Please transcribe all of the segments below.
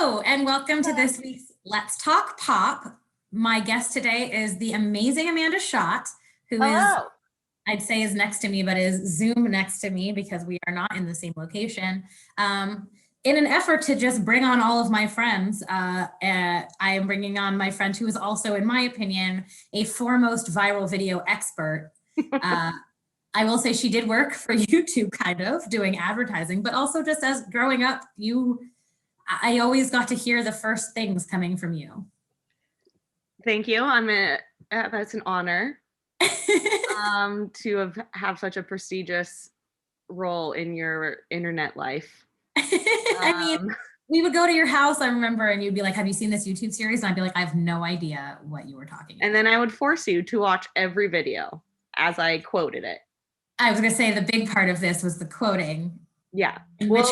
Hello, and welcome to this week's Let's Talk Pop. My guest today is the amazing Amanda Schott, who is, Hello. I'd say is next to me, but is Zoom next to me because we are not in the same location. In an effort to just bring on all of my friends, I am bringing on my friend who is also, in my opinion, a foremost viral video expert. I will say she did work for YouTube, kind of, doing advertising, but also just as growing up, I always got to hear the first things coming from you. Thank you. That's an honor to have such a prestigious role in your internet life. I mean, we would go to your house, I remember, and you'd be like, have you seen this YouTube series? And I'd be like, I have no idea what you were talking about. And then I would force you to watch every video as I quoted it. I was gonna say the big part of this was the quoting. Yeah. Well,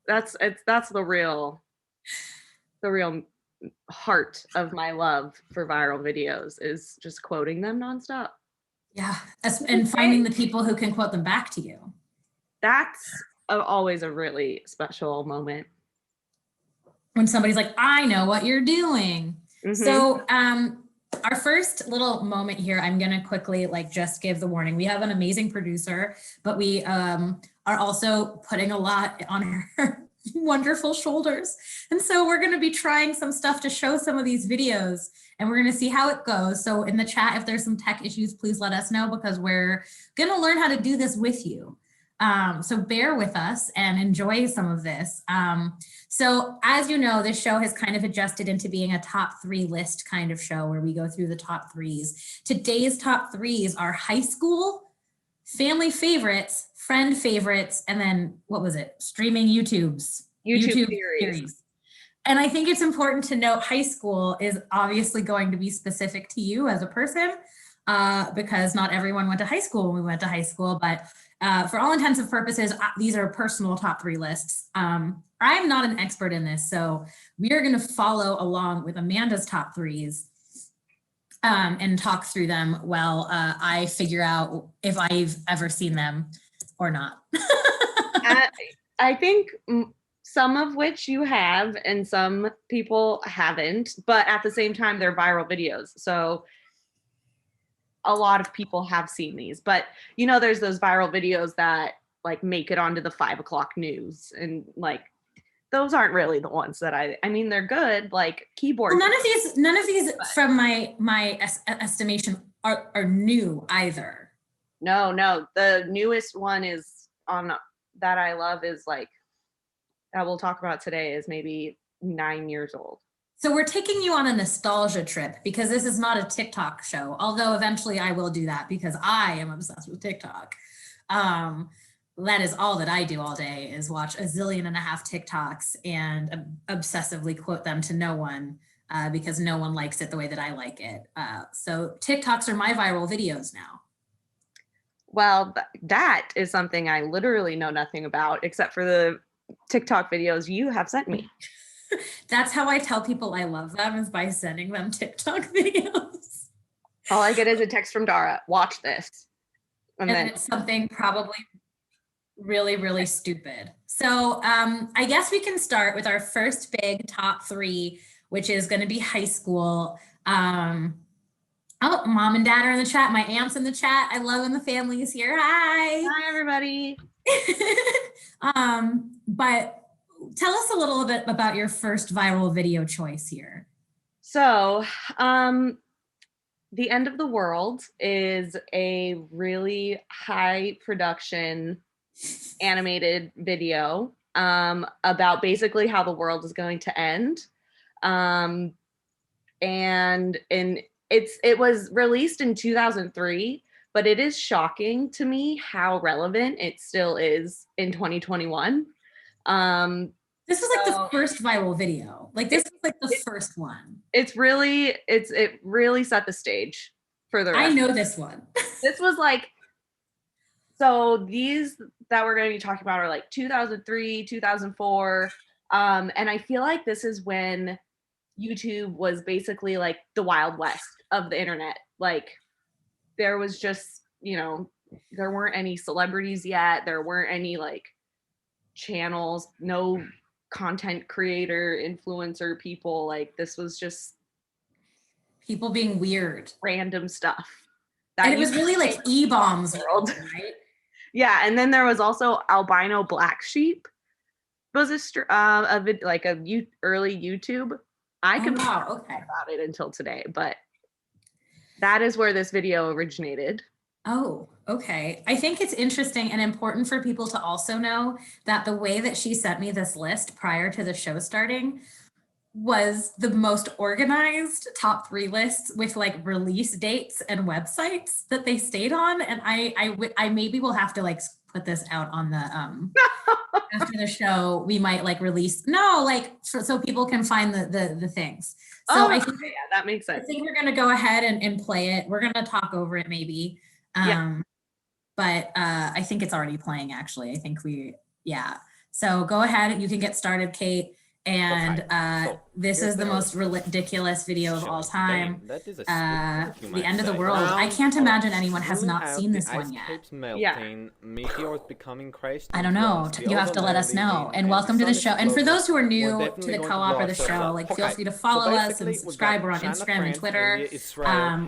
that's the real heart of my love for viral videos is just quoting them nonstop. Yeah, and finding the people who can quote them back to you. That's always a really special moment. When somebody's like, I know what you're doing. Mm-hmm. So our first little moment here, I'm gonna quickly just give the warning. We have an amazing producer, but we are also putting a lot on her wonderful shoulders. And so we're gonna be trying some stuff to show some of these videos and we're gonna see how it goes. So in the chat, if there's some tech issues, please let us know because we're gonna learn how to do this with you. So bear with us and enjoy some of this. So as you know, this show has kind of adjusted into being a top 3 list kind of show where we go through the top 3s. Today's top 3s are high school, family favorites, friend favorites, and then what was it? Streaming YouTube series. And I think it's important to note high school is obviously going to be specific to you as a person because not everyone went to high school when we went to high school, but for all intents and purposes, these are personal top 3 lists. I'm not an expert in this, so we are going to follow along with Amanda's top 3s and talk through them while I figure out if I've ever seen them or not. I think some of which you have and some people haven't, but at the same time, they're viral videos. So a lot of people have seen these, but there's those viral videos that make it onto the 5 o'clock news and those aren't really the ones that I mean, they're good, keyboard. Well, none of these from my estimation are new either. No. The newest one is on that I love is that we'll talk about today is maybe 9 years old. So we're taking you on a nostalgia trip because this is not a TikTok show, although eventually I will do that because I am obsessed with TikTok. That is all that I do all day is watch 1.5 zillion TikToks and obsessively quote them to no one because no one likes it the way that I like it. So TikToks are my viral videos now. Well, that is something I literally know nothing about except for the TikTok videos you have sent me. That's how I tell people I love them is by sending them TikTok videos. All I get is a text from Dara, watch this. And then it's something probably really, really stupid. So I guess we can start with our first big top 3, which is going to be high school. Oh, mom and dad are in the chat. My aunt's in the chat. I love when the family's here. Hi. Hi, everybody. But tell us a little bit about your first viral video choice here. So, The End of the World is a really high production animated video about basically how the world is going to end. And it was released in 2003, but it is shocking to me how relevant it still is in 2021. This was the first viral video. This was the first one. It really set the stage for the rest. I know this one. This was so these that we're going to be talking about are 2003, 2004. And I feel like this is when YouTube was basically the Wild West of the internet. There was just, there weren't any celebrities yet. There weren't any channels, no content creator, influencer people. Like this was just People being weird. random stuff. And it was really like E-bombs world, right? Yeah, and then there was also albino black sheep. Was early YouTube. I could okay. about it until today, but that is where this video originated. Oh, okay. I think it's interesting and important for people to also know that the way that she sent me this list prior to the show starting was the most organized top 3 lists with like release dates and websites that they stayed on. And I maybe will have to like put this out on the after the show. We might like release so people can find the things. So I think that makes sense. I think we're gonna go ahead and play it. We're gonna talk over it maybe. But I think it's already playing actually. I think so go ahead, you can get started, Kate. And this is the most ridiculous video of all time. The end of the world. I can't imagine anyone has not seen this one yet. I don't know. You have to let us know. And welcome to the show. And for those who are new to the co-op or the show, like feel free to follow us and subscribe. We're on Instagram and Twitter.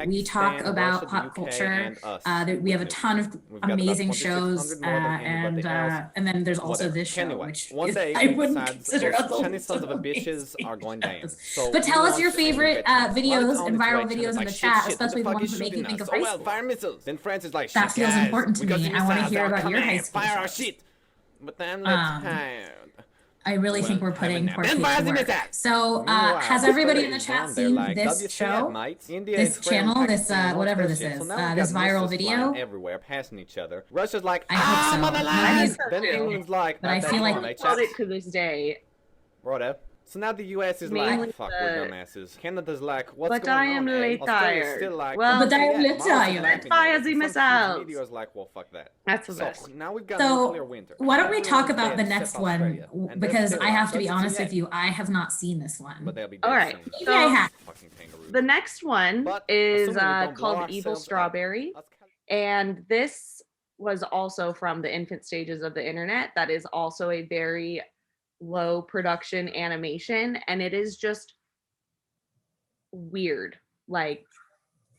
We talk about pop culture. We have a ton of amazing shows. And then there's also this show, which I wouldn't consider a sons of a bitches are going down. So but tell us your favorite videos and viral videos in the chat, especially the ones that make you think of high school. Fire missiles. Then Francis like, that feels important to me. I want to hear about your high school. Fire our shit. But then tired. I really think we're putting poor Kate to work. So has everybody in the chat seen this show, this channel, this whatever this is, this viral video? Everywhere, passing each other. Russia's like, I hope so. Then England's like, but I feel like I followed it to this day. Brother. So now the US is like, fuck, we're dumbasses. Canada's like, what's but going on? I am late tired. Still like, well, but I am late tired. Let's fire the missiles. Video's like, well, fuck that. That's the best. So now we've got nuclear winter. Why don't we talk about the next one? Because I have to be honest with you, I have not seen this one. But they'll be all right. So, I have. The next one is called Evil Strawberry. And this was also from the infant stages of the internet. That is also a very low production animation, and it is just weird, like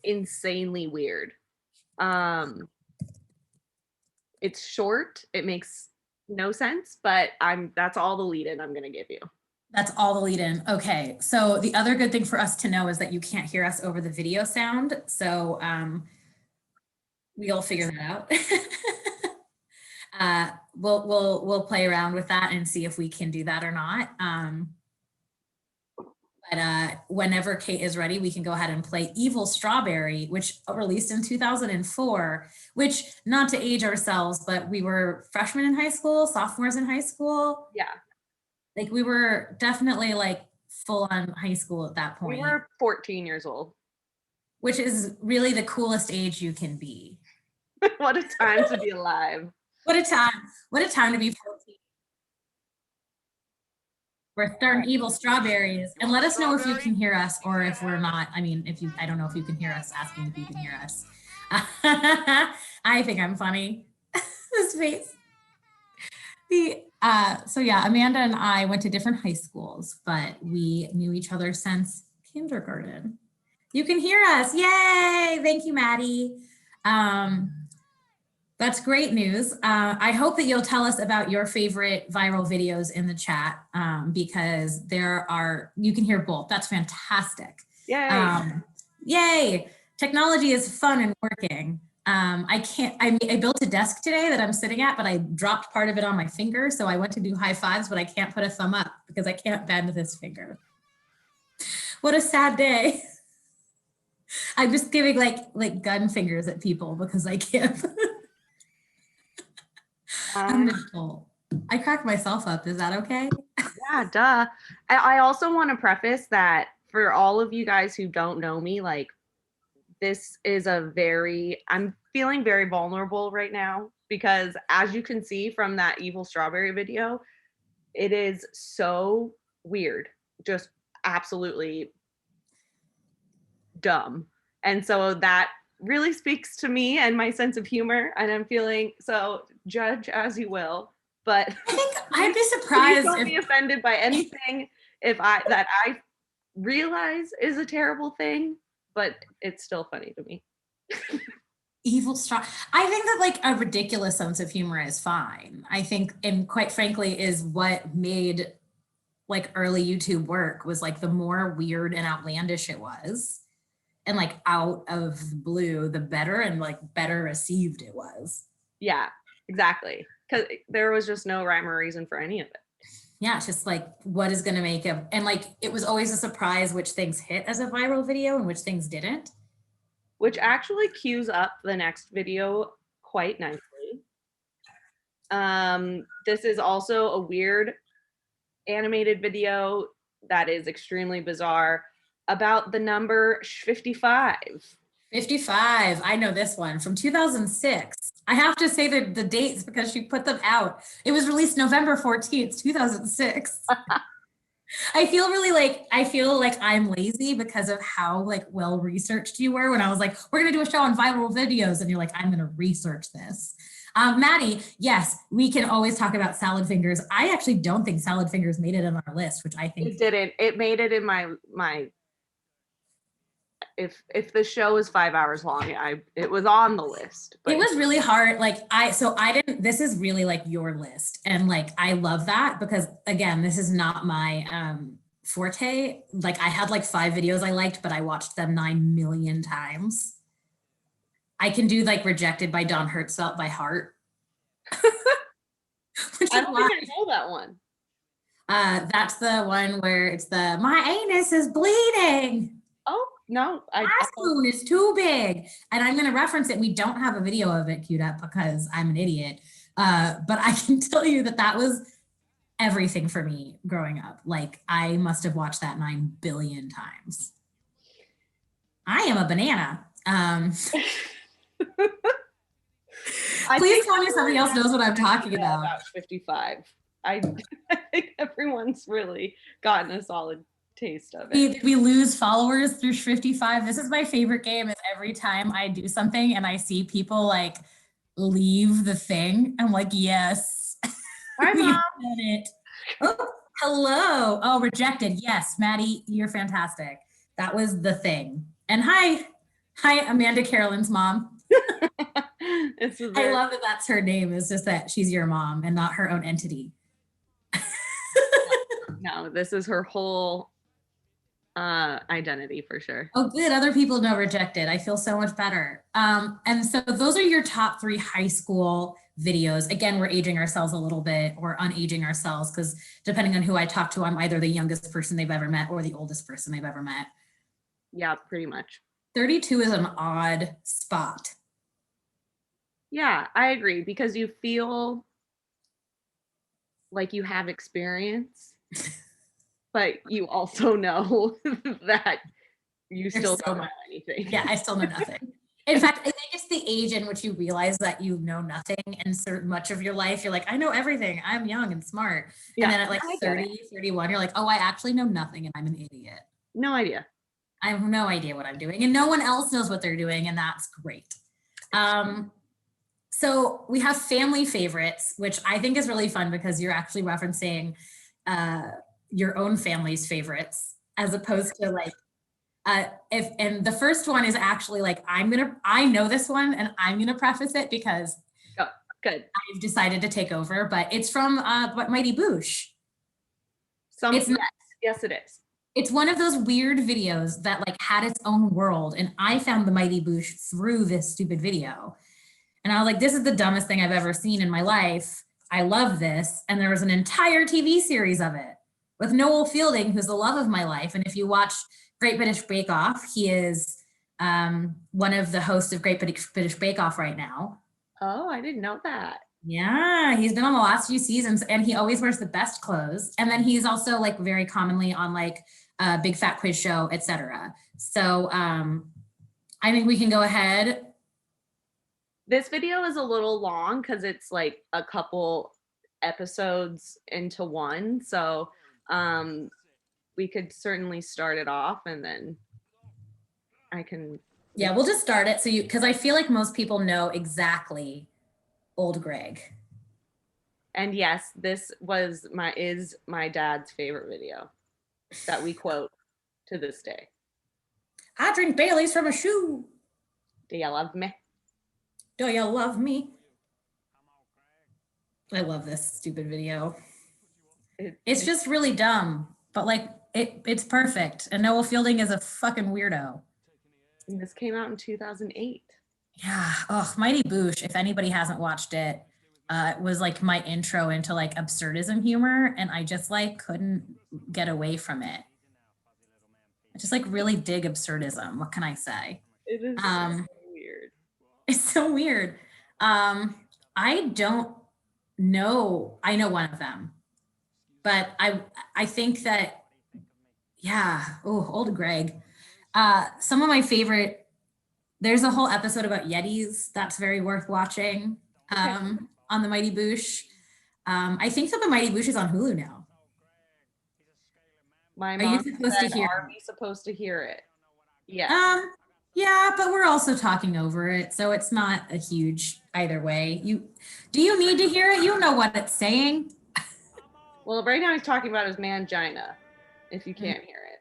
insanely weird. It's short, it makes no sense, but that's all the lead in I'm gonna give you. That's all the lead in. Okay, so the other good thing for us to know is that you can't hear us over the video sound, so we'll figure that out. We'll play around with that and see if we can do that or not. But whenever Kate is ready, we can go ahead and play Evil Strawberry, which released in 2004, which, not to age ourselves, but we were freshmen in high school, sophomores in high school. Yeah. Like we were definitely like full on high school at that point. We were 14 years old. Which is really the coolest age you can be. What a time to be alive. What a time to be 14. We're starting Evil Strawberries, and let us know if you can hear us or if we're not. I mean, I don't know if you can hear us, asking if you can hear us. I think I'm funny. This face. So yeah, Amanda and I went to different high schools, but we knew each other since kindergarten. You can hear us. Yay. Thank you, Maddie. That's great news. I hope that you'll tell us about your favorite viral videos in the chat, because you can hear both. That's fantastic. Yay. Yay. Technology is fun and working. I built a desk today that I'm sitting at, but I dropped part of it on my finger. So I went to do high fives, but I can't put a thumb up because I can't bend this finger. What a sad day. I'm just giving like gun fingers at people because I can't. I cracked myself up. Is that okay? Yeah, duh. I also want to preface that for all of you guys who don't know me, like this is I'm feeling very vulnerable right now because as you can see from that Evil Strawberry video, it is so weird, just absolutely dumb. And so that really speaks to me and my sense of humor, and I'm feeling, so judge as you will. but I think I'd be please surprised don't if be offended by anything that I realize is a terrible thing, but it's still funny to me. evil strong. I think that like a ridiculous sense of humor is fine. I think, and quite frankly, is what made like early YouTube work, was like the more weird and outlandish it was, and like out of the blue, the better and like better received it was. Yeah, exactly. Because there was just no rhyme or reason for any of it. Yeah, it's just like what is going to make a, and like it was always a surprise which things hit as a viral video and which things didn't. Which actually cues up the next video quite nicely. This is also a weird animated video that is extremely bizarre about the number 55. 55. I know this one from 2006. I have to say the dates because she put them out. It was released November 14th, 2006. I feel like I'm lazy because of how like well researched you were when I was like, we're gonna do a show on viral videos, and you're like, I'm gonna research this. Maddie, yes, we can always talk about salad fingers. I actually don't think salad fingers made it on our list, which I think it didn't. It made it in my if the show is 5 hours long, it was on the list. But it was really hard. Like I didn't, this is really like your list. And like, I love that because again, this is not my forte. Like I had like 5 videos I liked, but I watched them 9 million times. I can do like Rejected by Don Hertzfeldt by heart. I don't think I know that one. That's the one where it's my anus is bleeding. Oh, no. My spoon is too big. And I'm going to reference it. We don't have a video of it queued up because I'm an idiot. But I can tell you that was everything for me growing up. Like I must have watched that 9 billion times. I am a banana. Please tell me somebody else knows what I'm talking about. 55. I think everyone's really gotten a solid taste of it. Did we lose followers through 55? This is my favorite game. Is every time I do something and I see people like leave the thing, I'm like, yes. Hi, We've Mom. done it. Oh, hello. Oh, Rejected. Yes, Maddie, you're fantastic. That was the thing. And hi, Amanda Carolyn's mom. I love that that's her name. It's just that she's your mom and not her own entity. No, this is her whole identity for sure. Oh, good. Other people know Rejected. I feel so much better. And so those are your top 3 high school videos. Again, we're aging ourselves a little bit or unaging ourselves because depending on who I talk to, I'm either the youngest person they've ever met or the oldest person they've ever met. Yeah, pretty much. 32 is an odd spot. Yeah, I agree because you feel like you have experience, but you also know that you still don't know anything. Yeah, I still know nothing. In fact, I think it's the age in which you realize that you know nothing, and so much of your life, you're like, I know everything. I'm young and smart. Yeah, and then at like 30, 31, you're like, oh, I actually know nothing and I'm an idiot. No idea. I have no idea what I'm doing and no one else knows what they're doing, and that's great. So we have family favorites, which I think is really fun because you're actually referencing your own family's favorites as opposed to like, and the first one is actually like, I know this one and I'm going to preface it because good. I've decided to take over, but it's from Mighty Boosh. Yes, it is. It's one of those weird videos that like had its own world. And I found the Mighty Boosh through this stupid video. And I was like, this is the dumbest thing I've ever seen in my life. I love this. And there was an entire TV series of it with Noel Fielding, who's the love of my life. And if you watch Great British Bake Off, he is one of the hosts of Great British Bake Off right now. Oh, I didn't know that. Yeah, he's been on the last few seasons and he always wears the best clothes. And then he's also like very commonly on like Big Fat Quiz Show, etc. So I think we can go ahead. This video is a little long because it's like a couple episodes into one. So we could certainly start it off and then I can. Yeah, we'll just start it. So because I feel like most people know exactly Old Greg. And yes, this is my dad's favorite video that we quote to this day. I drink Bailey's from a shoe. Do you love me? Do you love me? I love this stupid video. It's just really dumb, but like it's perfect. And Noel Fielding is a fucking weirdo. And this came out in 2008. Yeah. Oh, Mighty Boosh. If anybody hasn't watched it, it was like my intro into like absurdism humor, and I just like couldn't get away from it. I just like really dig absurdism. What can I say? It is so weird. It's so weird. I don't know. I know one of them, but I think that, yeah. Oh, old Greg. Some of my favorite. There's a whole episode about Yetis that's very worth watching. On the Mighty Boosh. I think that the Mighty Boosh is on Hulu now. My Are mom you supposed to said, hear are we supposed to hear it? Yeah. Yeah, but we're also talking over it, so it's not a huge either way. Do you need to hear it? You know what it's saying. Well, right now he's talking about his mangina, if you can't hear it.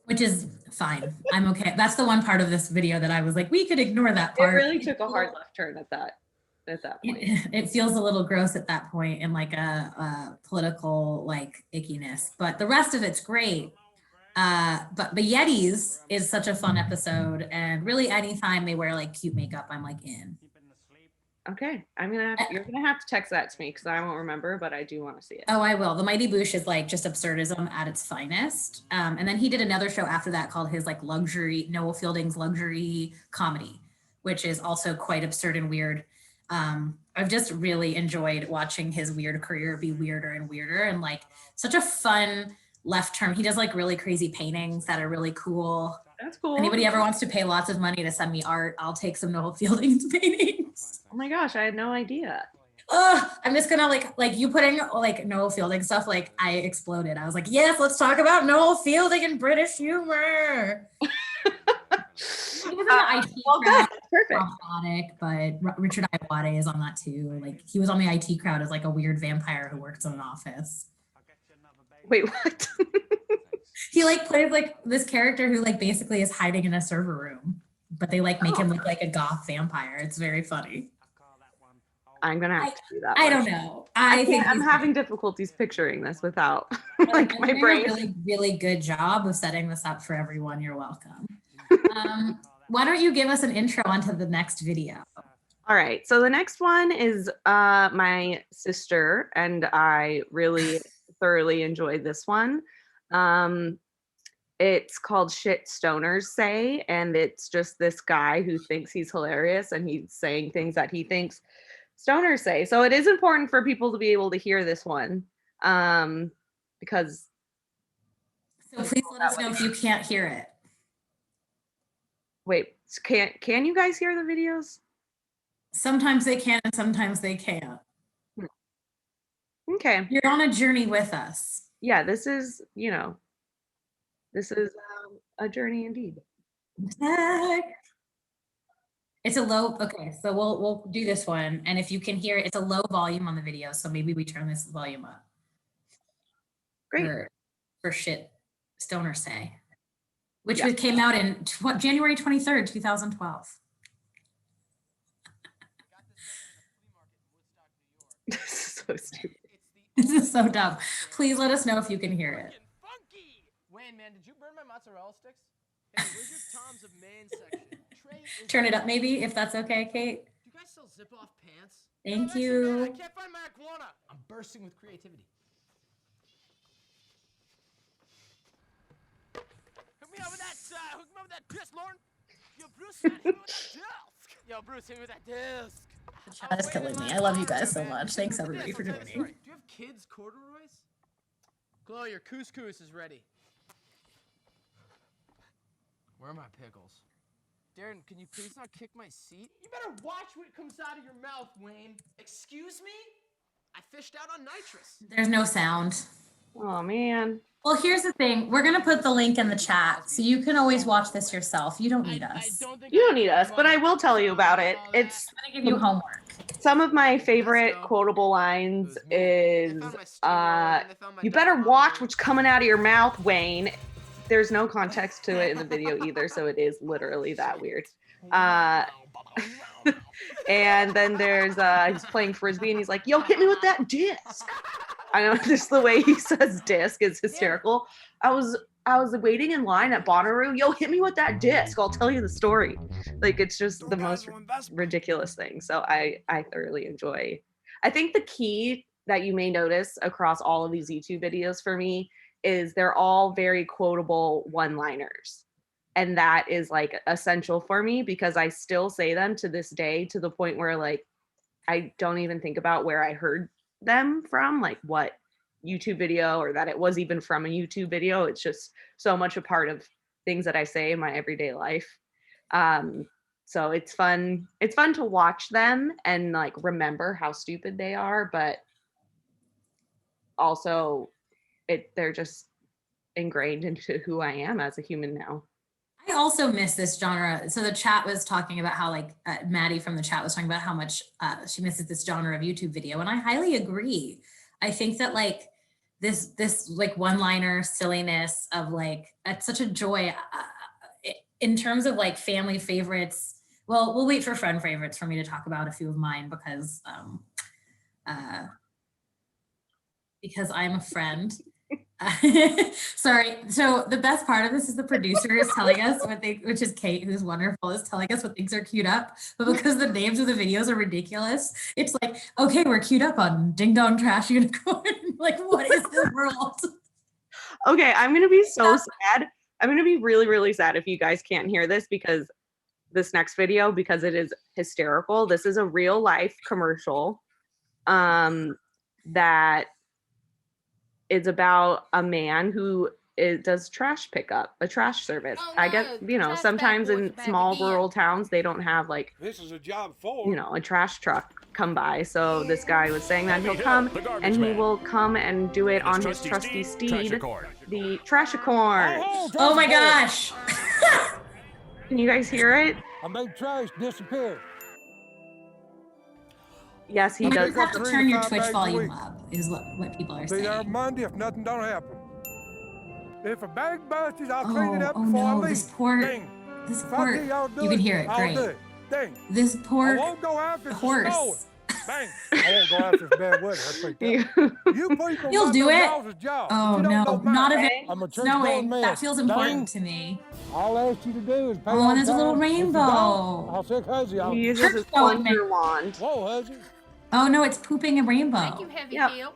Which is fine. I'm okay. That's the one part of this video that I was like, we could ignore that part. It really took a hard left turn at that point. It feels a little gross at that point in like a political like ickiness, but the rest of it's great. But Yetis is such a fun episode, and really anytime they wear like cute makeup, I'm like in. Okay, you're gonna have to text that to me because I won't remember, but I do want to see it. Oh, I will. The Mighty Boosh is like just absurdism at its finest. And then he did another show after that called his like Noel Fielding's luxury comedy, which is also quite absurd and weird. I've just really enjoyed watching his weird career be weirder and weirder, and like such a fun left turn. He does like really crazy paintings that are really cool. That's cool. Anybody ever wants to pay lots of money to send me art, I'll take some Noel Fielding's paintings. Oh my gosh, I had no idea. I'm just gonna like you putting like Noel Fielding stuff, like I exploded. I was like, yes, let's talk about Noel Fielding and British humor. He was on the IT crowd, perfect. But Richard Iwate is on that too. Like he was on the IT crowd as like a weird vampire who works in an office. Wait, what? He like plays like this character who like basically is hiding in a server room, but they like make him look like a goth vampire. It's very funny. I'm gonna have to do that. I don't know. I'm having difficulties picturing this without like my brain. A really, really good job of setting this up for everyone. You're welcome. Why don't you give us an intro onto the next video? All right. So the next one is my sister, and I really thoroughly enjoyed this one. It's called Shit Stoners Say, and it's just this guy who thinks he's hilarious, and he's saying things that he thinks stoners say. So it is important for people to be able to hear this one, because. So please let us know if you can't hear it. Wait, can you guys hear the videos? Sometimes they can and sometimes they can't. Okay. You're on a journey with us. Yeah, this is a journey indeed. It's a low, okay, so we'll do this one. And if you can hear it, it's a low volume on the video. So maybe we turn this volume up. Great. For Shit Stoner Say. Which came out in January 23rd, 2012. This is so stupid. This is so dumb. Please let us know if you can hear it. Wayne, man, did you burn my mozzarella sticks? Hey, where's your Tom's of Maine section? Turn it up maybe, if that's okay, Kate. Do you guys still zip off pants? Thank Actually, you. man, I can't find my iguana. I'm bursting with creativity. Hook me up with that disc, Lauren. Yo, Bruce, hit me with that disc. Yo, Bruce, hit me with that disc. The chat is killing me. I love you guys so much. Thanks everybody for joining. Do you have kids' corduroys? Chloe, your couscous is ready. Where are my pickles? Darren, can you please not kick my seat? You better watch what comes out of your mouth, Wayne. Excuse me? I fished out on nitrous. There's no sound. Oh, man. Well, here's the thing. We're going to put the link in the chat, so you can always watch this yourself. You don't need us. You don't need us, but I will tell you about it. It's I'm going to give you homework. Some of my favorite quotable lines is, you better watch what's coming out of your mouth, Wayne. There's no context to it in the video either, so it is literally that weird. And then there's he's playing frisbee and he's like, yo, hit me with that disc. I know, just the way he says disc is hysterical. I was waiting in line at Bonnaroo. Yo, hit me with that disc. I'll tell you the story. Like, it's just the most ridiculous thing. So I thoroughly enjoy. I think the key that you may notice across all of these YouTube videos for me is they're all very quotable one-liners. And that is like essential for me because I still say them to this day, to the point where like I don't even think about where I heard them from, like what YouTube video, or that it was even from a YouTube video. It's just so much a part of things that I say in my everyday life. So it's fun. It's fun to watch them and like remember how stupid they are, but also they're just ingrained into who I am as a human now. I also miss this genre. So the chat was talking about how like Maddie from the chat was talking about how much she misses this genre of YouTube video. And I highly agree. I think that like this like one-liner silliness of like, it's such a joy in terms of like family favorites. Well, we'll wait for friend favorites for me to talk about a few of mine because I'm a friend. Sorry. So the best part of this is the producer is telling us which is Kate, who's wonderful, is telling us what things are queued up. But because the names of the videos are ridiculous, it's like, okay, we're queued up on Ding Dong Trash Unicorn. Like, what is this world? Okay, I'm gonna be so sad. I'm gonna be really, really sad if you guys can't hear this because this next video, because it is hysterical. This is a real life commercial that is about a man who does trash pickup, a trash service. Oh, I guess, you know, sometimes in small rural towns, they don't have like, this is a job for, you know, a trash truck come by. So this guy was saying that he'll come and he will come and do it on his trusty steed, the Trashicorn. Oh my gosh. Can you guys hear it? I made trash disappear. Yes, he You does. have to turn your Twitch volume up, is what people are Be there saying. Monday if nothing don't happen. If a bag busted, I'll clean it up Oh before I no, leave. this poor, Ding. this If I poor, tell y'all do you can hear it, I'll do great. it. Ding. This I poor won't go after the horse. Bang. I won't go after this bad weather. That's pretty tough. You people You'll might do know it. y'all's job, but Oh you don't no, know mine. not if I'm a it's church snowing. going man. That feels important to me. All I ask you to do is pay Oh, on and there's a little time. If you rainbow. don't, I'll sick Huzzy on. He uses his Don't plunger wand. Whoa, Huzzy. Oh no, it's pooping a rainbow. Thank you, Heavy Yep. Heel.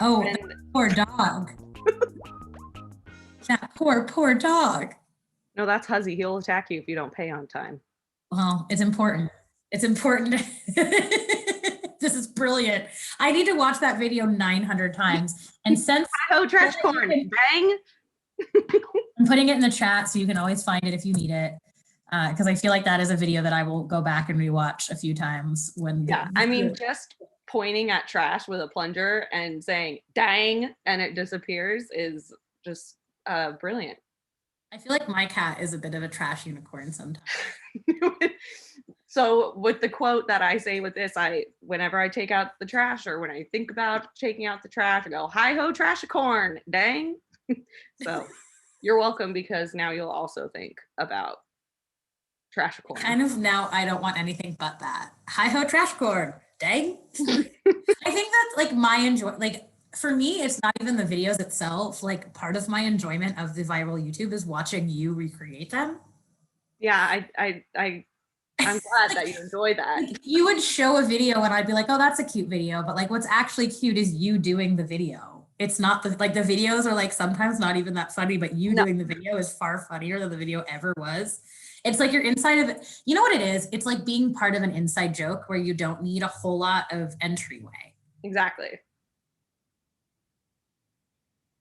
Oh, And poor dog. That poor dog. no, that's Huzzy. He'll attack you if you don't pay on time. Well, it's important. It's important. This is brilliant. I need to watch that video 900 times. And since Oh, trash corn. Bang. I'm putting it in the chat so you can always find it if you need it. Because I feel like that is a video that I will go back and rewatch a few times when. Yeah, I mean, just pointing at trash with a plunger and saying "dang" and it disappears is just brilliant. I feel like my cat is a bit of a trash unicorn sometimes. So with the quote that I say with this, whenever I take out the trash or when I think about taking out the trash, I go, "Hi ho, trashicorn, dang." So you're welcome, because now you'll also think about trashicorn. Kind of now I don't want anything but that. Hi ho, trash corn. Dang. I think that's like like for me, it's not even the videos itself. Like part of my enjoyment of the viral YouTube is watching you recreate them. Yeah, I'm glad that you enjoy that. Like, you would show a video and I'd be like, oh, that's a cute video. But like what's actually cute is you doing the video. It's not the videos are like sometimes not even that funny, but you doing the video is far funnier than the video ever was. It's like you're inside of it. You know what it is? It's like being part of an inside joke where you don't need a whole lot of entryway. Exactly.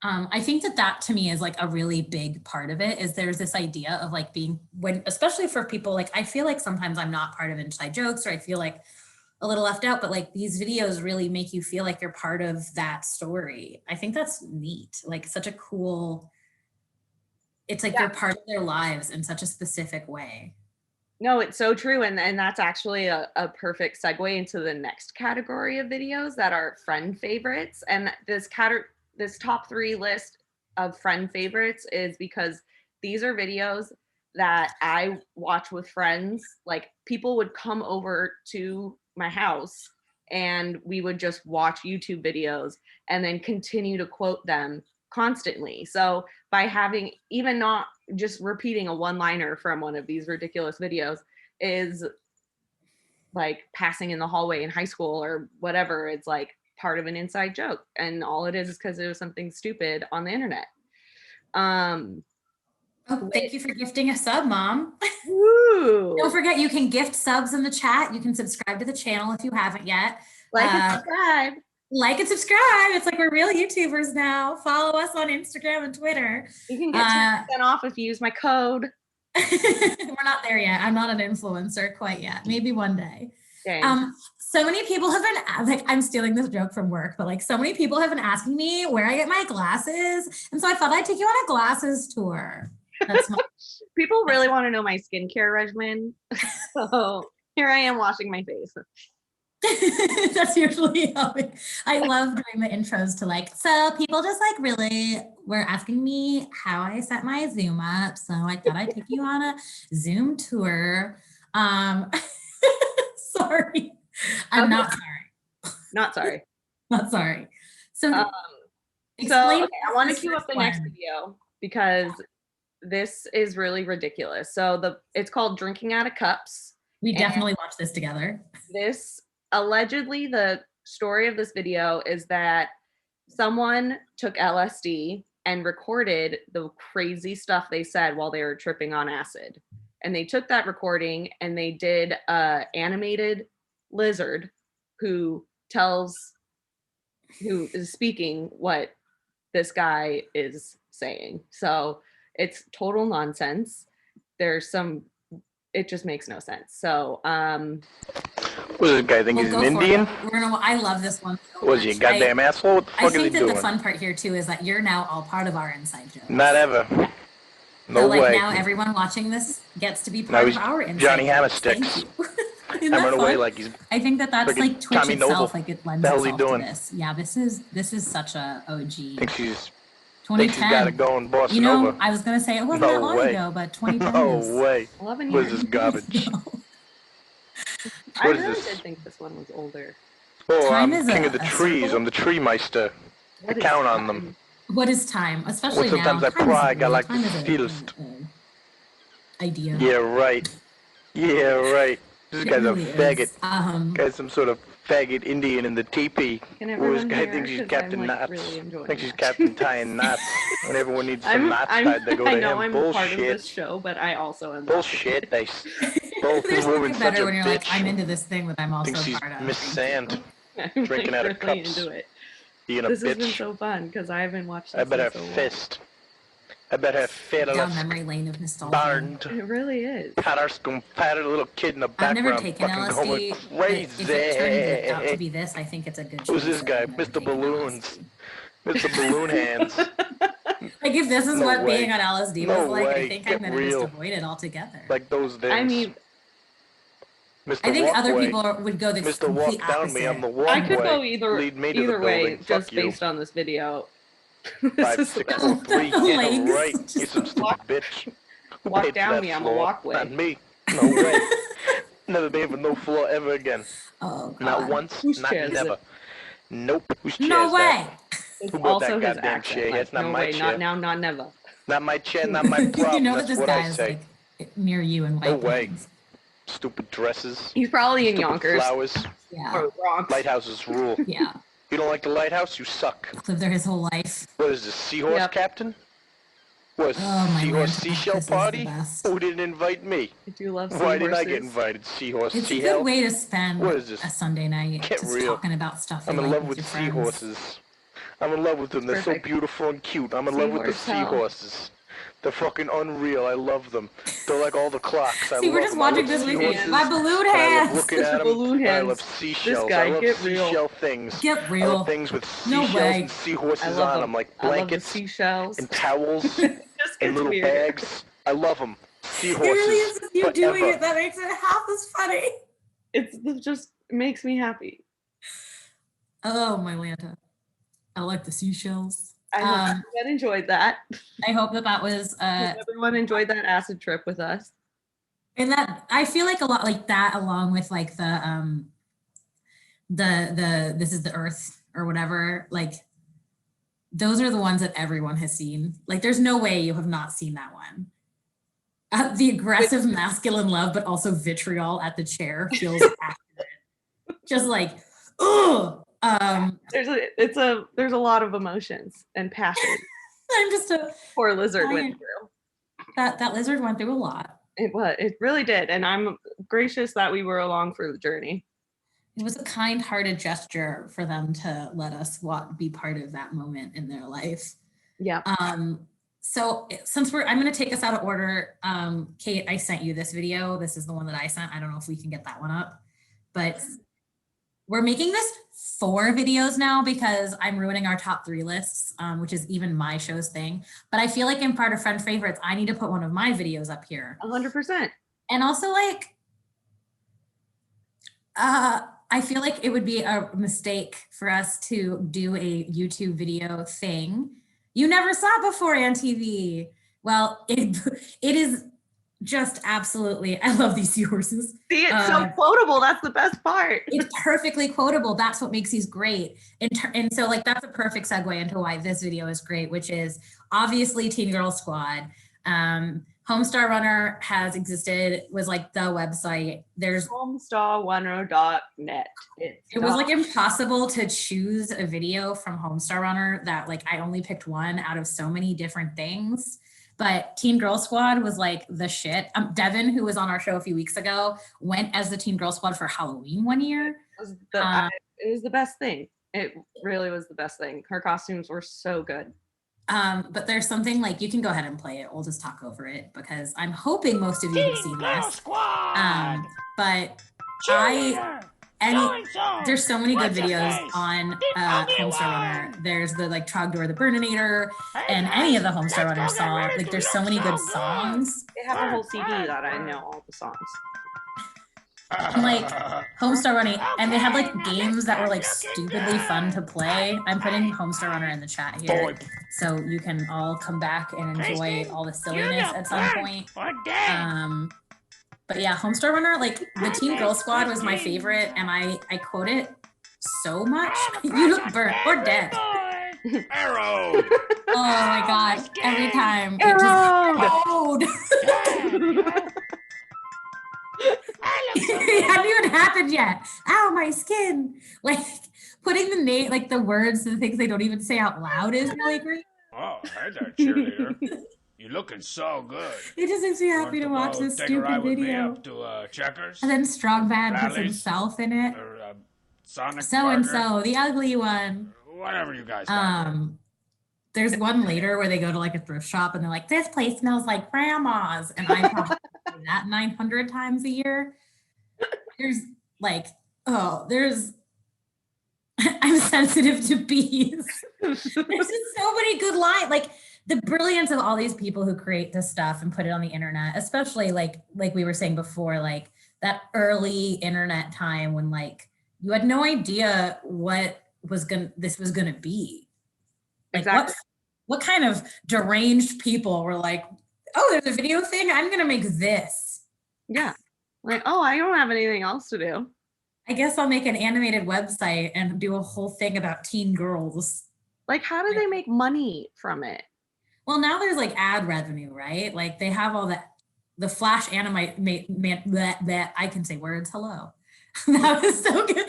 I think that to me is like a really big part of it, is there's this idea of like being, when, especially for people, like I feel like sometimes I'm not part of inside jokes, or I feel like a little left out, but like these videos really make you feel like you're part of that story. I think that's neat. Like such a cool, it's like you're part of their lives in such a specific way. No, it's so true. And that's actually a perfect segue into the next category of videos that are friend favorites. And this top 3 list of friend favorites is because these are videos that I watch with friends. Like, people would come over to my house and we would just watch YouTube videos and then continue to quote them constantly. So by having, even not just repeating a one-liner from one of these ridiculous videos, is like passing in the hallway in high school or whatever. It's like part of an inside joke, and all it is because it was something stupid on the internet. Oh, thank you for gifting a sub, Mom. Woo. Don't forget, you can gift subs in the chat. You can subscribe to the channel if you haven't yet. Like and subscribe. Like and subscribe. It's like we're real YouTubers now. Follow us on Instagram and Twitter. You can get 10% off if you use my code. We're not there yet. I'm not an influencer quite yet. Maybe one day. Okay. So many people have been like, I'm stealing this joke from work, but like so many people have been asking me where I get my glasses. And so I thought I'd take you on a glasses tour. That's People really want to know my skincare regimen. So here I am washing my face. That's usually how I love doing the intros to like, so people just like really were asking me how I set my Zoom up. So I thought I'd take you on a Zoom tour. Sorry. I'm not sorry. Not sorry. Not sorry. So, okay, I want to queue up the next video because this is really ridiculous. So it's called Drinking Out of Cups. We definitely watched this together. This allegedly, the story of this video is that someone took LSD and recorded the crazy stuff they said while they were tripping on acid. And they took that recording and they did a animated lizard who is speaking what this guy is saying. So it's total nonsense. It just makes no sense. So, what does this guy think he's an Indian? I love this one. So was he a goddamn asshole? What the fuck is he doing? I think that the fun part here too is that you're now all part of our inside joke. Not ever. No so, way. Now everyone watching this gets to be part of our inside Johnny joke. Hammersticks. I run away like he's. I think that's like Twitch Tommy itself. Noble. Like it lends itself to this. Yeah, this is such a OG. Think she's 2010. Think she's got it going, bossing over. I was gonna say it wasn't that long ago, but 2010. No way. 11 What years. is this garbage? I really did think this one was older. Oh, I'm king of the trees. circle? I'm the tree meister. I count on them. What is time? Especially Well, sometimes now. I pry. I like time the is a- steelest. idea. Yeah, right. Yeah, right. This It guy's really a faggot. is. Guy's some sort of faggot Indian in the teepee. Can Who this everyone guy hear? thinks she's 'Cause Captain I'm, like, Knots. really enjoying Thinks she's that. Captain tying knots. When everyone needs some knots tied, they go I to know him. I'm part of this Bullshit. show, but I also am. Bullshit. They both There's are moving nothing such better a when you're like, bitch. I'm into this thing that I'm also Thinks she's part of. Miss Thank you. Sand. I'm Drinking out of really cups. into it. Being a This has been bitch. so fun because I haven't watched this I bet in her so long. fist. I bet her Down fearless. memory lane of nostalgia. Burned. It really is. Patter's gonna pat a little kid in the I've never background taken fucking LSD. going but crazy. If it turns out to be this, I think it's a good. Who's choice this of guy? never Mr. taking Balloons. LSD. Mr. Balloon Hands. Like if this is No what way. being on LSD No was like, way. I think Get I'm gonna real. just avoid it altogether. Like those things. I mean, Mr. I think other Walkway. people would go the Mr. Walk complete down opposite. me, I'm the walkway. I could go either Lead me to the way, building. just Fuck you. based on this video. 5, This is 6, the 4, best. 3. The Yeah, legs. right. You some stupid Walk- bitch. Who walk paid for down that me, I'm a floor? walkway. Not me. No way. Never paid for no floor ever again. Oh God. Not once. Whose Not chair is never. it? Nope. Whose chair No is way. that? It's Who bought that also his goddamn accent. chair? Like, It's not no my way, chair. not now, not never. Not my chair, not my problem. You know that That's this what guy I is say. like near you in White No way. Plains. Stupid dresses. He's probably in Stupid Yonkers flowers. Yeah. or Bronx. Lighthouses rule. Yeah. You don't like the lighthouse? You suck. Lived there his whole life. What is this, Seahorse Yep. Captain? What, Oh, my Seahorse Lord. Seashell This is the Party? best. Who didn't invite me? I do love Why didn't I get seahorses. invited? Seahorse It's a Sea good Hell? way to spend What is this? a Sunday night, Get just real. talking about stuff you I'm in like love with with your friends. seahorses. I'm in love with them. They're Perfect. so beautiful and cute. I'm in love with the Seahorse hell. seahorses. They're fucking unreal. I love them. They're like all the clocks. I See, we're love just them. I watching love this with you. seahorses. My balloon I love hands. looking at them. Balloon I hands. love seashells. guy, I love get real. seashell things. Get I real. love things with No seashells way. and seahorses I love on them, like I love the blankets seashells. and towels Just and gets little weird. bags. I love them. seahorses. It really is just you doing forever. it that makes it half as funny. It just makes me happy. Oh, my Lanta. I like the seashells. I hope everyone enjoyed that. I hope that was Hope everyone enjoyed that acid trip with us. and that I feel like a lot like that, along with like the this is the earth or whatever, like those are the ones that everyone has seen. Like there's no way you have not seen that one. The aggressive masculine love, but also vitriol at the chair feels accurate. Just like, oh, There's a lot of emotions and passion. I'm just a Poor lizard went through. that lizard went through a lot. It really did, and I'm gracious that we were along for the journey. It was a kind-hearted gesture for them to let us be part of that moment in their life. Yeah. So since I'm going to take us out of order, Kate, I sent you this video. This is the one that I sent. I don't know if we can get that one up, but we're making this 4 videos now because I'm ruining our top 3 lists, which is even my show's thing. But I feel like in part of Friend Favorites, I need to put one of my videos up here. 100%. And also like, I feel like it would be a mistake for us to do a YouTube video thing. You never saw it before, AnTV. Well, it is just absolutely, I love these seahorses. See, it's so quotable. That's the best part. It's perfectly quotable. That's what makes these great. And so like, that's a perfect segue into why this video is great, which is obviously Teen Girl Squad. Homestar Runner has existed, was like the website. There's homestarrunner.net. It was like impossible to choose a video from Homestar Runner that like I only picked one out of so many different things. But Teen Girl Squad was like the shit. Devin, who was on our show a few weeks ago, went as the Teen Girl Squad for Halloween one year. It was the best thing. It really was the best thing. Her costumes were so good. But there's something like, you can go ahead and play it. We'll just talk over it because I'm hoping most of you have seen this. But there's so many good videos on Homestar Runner. There's the like Trogdor the Burninator and any of the Homestar Runner songs. Like there's so many good songs. They have a whole CD that I know all the songs. And like Homestar Running, and they had like games that were like stupidly fun to play. I'm putting Homestar Runner in the chat here so you can all come back and enjoy all the silliness at some point. But yeah, Homestar Runner, like the Teen Girl Squad was my favorite, and I quote it so much. You look burnt or dead. Arrow. Oh my god! Every time it just it hadn't even happened yet. Ow, my skin! Like putting the name, like the words to the things they don't even say out loud is really great. Oh, hey there, cheerleader. You're looking so good. It just makes me happy to watch this stupid video. Up to Checkers? And then Strong Bad puts Rallies? himself in it. Or Sonic So and Burger? so, the ugly one. Whatever you guys got. There's one later where they go to like a thrift shop and they're like, this place smells like grandma's. And I probably say that 900 times a year. There's like, I'm sensitive to bees. There's just so many good lines. Like the brilliance of all these people who create this stuff and put it on the internet, especially like we were saying before, like that early internet time when like you had no idea what this was gonna be. Like Exactly. What kind of deranged people were like, oh, there's a video thing? I'm gonna make this. Yeah. Like, oh, I don't have anything else to do. I guess I'll make an animated website and do a whole thing about teen girls. Like, how do they make money from it? Well, now there's like ad revenue, right? Like they have all the Flash that I can say words. Hello. That was so good.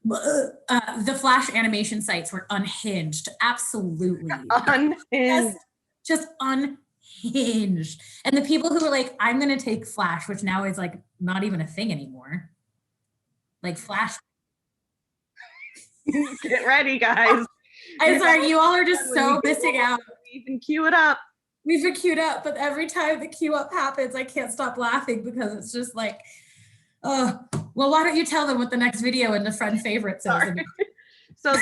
The Flash animation sites were unhinged. Absolutely. Unhinged. Just unhinged. And the people who were like, I'm going to take Flash, which now is like not even a thing anymore. Like Flash. Get ready, guys. I'm sorry, you all are just so missing out. You can cue it up. We've been queued up, but every time the queue up happens, I can't stop laughing because it's just like, well, why don't you tell them what the next video in the Friend Favorites is? So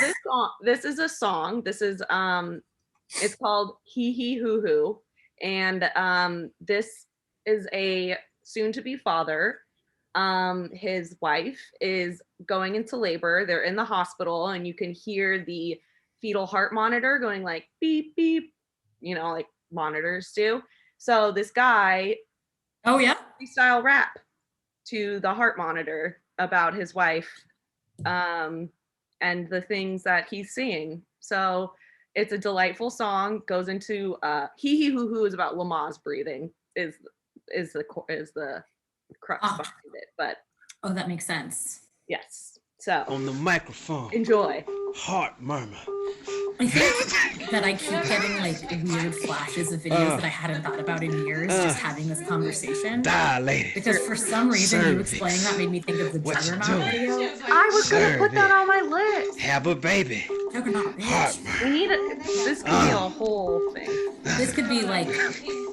this is a song. This is it's called Hee Hee Hoo Hoo. And this is a soon-to-be father. His wife is going into labor. They're in the hospital, and you can hear the fetal heart monitor going like beep beep, like monitors do. So this guy, Oh yeah. freestyle rap to the heart monitor about his wife, and the things that he's seeing. So it's a delightful song. Goes into hee hee hoo hoo is about Lamaze breathing is the crux behind it. But oh, that makes sense. yes, so On the microphone. enjoy. Heart murmur. I think that I keep getting like weird flashes of videos that I hadn't thought about in years, just having this conversation. Dilated. Because for some reason, you Cervix. explaining that made me think of the What you Juggernaut doing? video. I was gonna put that on my list. Have a baby. Juggernaut, Heart bitch. We need this could be a whole thing. This could be like,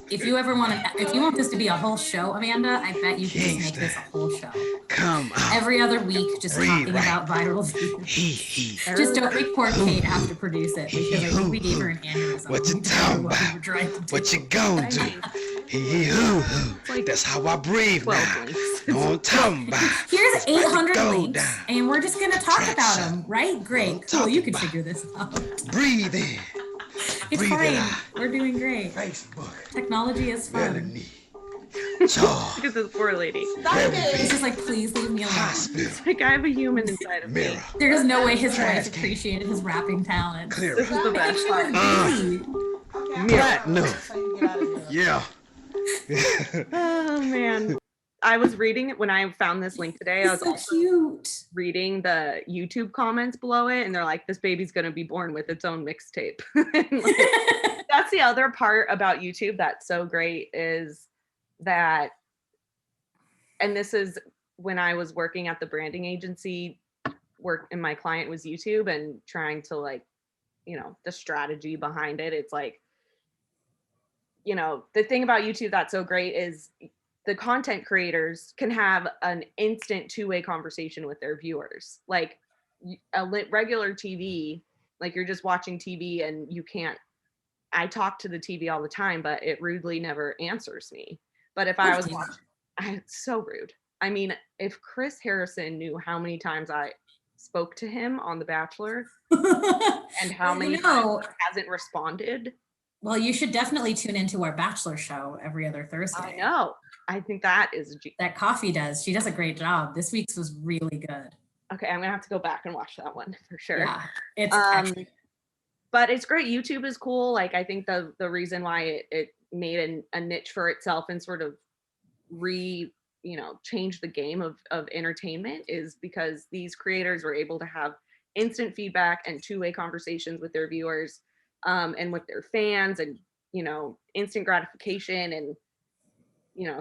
if you want this to be a whole show, Amanda, I bet you could just make this a whole show. Come on. Every other week, just Breathe talking right. about viral views. Hee. Just don't make poor Kate have to produce it, because I think we gave her an aneurysm. What you We told her talking what we about? were trying to do. What you gonna do? Hee hoo hoo. That's how I breathe 12 now. links. Know what I'm talking about? Here's It's about to 800 go links, down. and we're just gonna talk Track about set. them, right? Great, cool. You can figure this out. Breathe in. It's Breathe it fine. out. We're doing great. Facebook. Technology is fun. Melanie. Jaw. Look at this poor lady. It's just like, please leave me alone. Hospital. Like I have a human inside of me. Mirror. There's no way his Trash wife can. appreciated his rapping talent. Clear. This is the best She was part. busy. Platinum. Yeah. Oh man. I was reading it when I found this link today. I was It's so also cute. reading the YouTube comments below it, and they're like, this baby's gonna be born with its own mixtape. And, like, that's the other part about YouTube that's so great is that, and this is when I was working at the branding agency, and my client was YouTube, and trying to like, the strategy behind it. It's like, the thing about YouTube that's so great is the content creators can have an instant two-way conversation with their viewers. Like regular TV, like you're just watching TV and you can't, I talk to the TV all the time, but it rudely never answers me. But if I was watching, it's so rude. I mean, if Chris Harrison knew how many times I spoke to him on The Bachelor and how many times he hasn't responded. Well, you should definitely tune into our Bachelor show every other Thursday. I know. I think that is that Coffee does. She does a great job. This week's was really good. Okay, I'm gonna have to go back and watch that one for sure. Yeah, it's actually, but it's great. YouTube is cool. Like I think the reason why it made a niche for itself and sort of change the game of entertainment is because these creators were able to have instant feedback and two-way conversations with their viewers, and with their fans, and instant gratification, and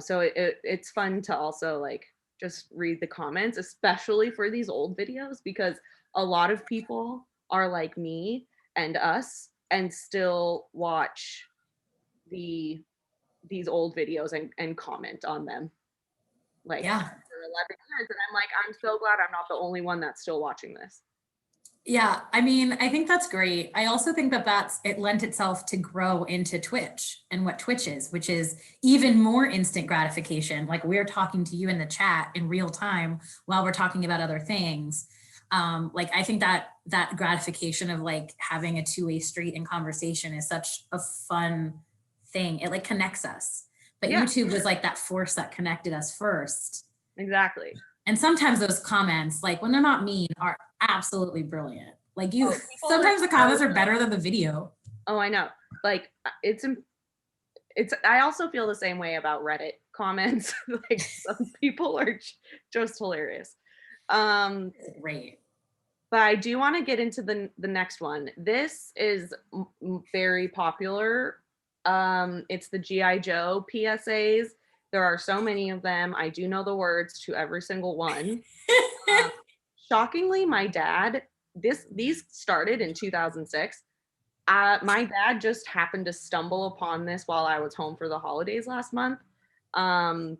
so it's fun to also like just read the comments, especially for these old videos, because a lot of people are like me and us and still watch these old videos and comment on them like yeah. for 11 years, and I'm like, I'm so glad I'm not the only one that's still watching this. Yeah, I mean, I think that's great. I also think that it lent itself to grow into Twitch and what Twitch is, which is even more instant gratification. Like we're talking to you in the chat in real time while we're talking about other things. Like I think that gratification of like having a two-way street in conversation is such a fun thing. It like connects us. But yeah. YouTube was like that force that connected us first. Exactly. And sometimes those comments, like when they're not mean, are absolutely brilliant. Like sometimes the comments are better than the video. Oh, I know. Like I also feel the same way about Reddit comments. Like some people are just hilarious. Great. But I do want to get into the next one. This is very popular. It's the G.I. Joe PSAs. There are so many of them. I do know the words to every single one. Shockingly, my dad, these started in 2006. My dad just happened to stumble upon this while I was home for the holidays last month. And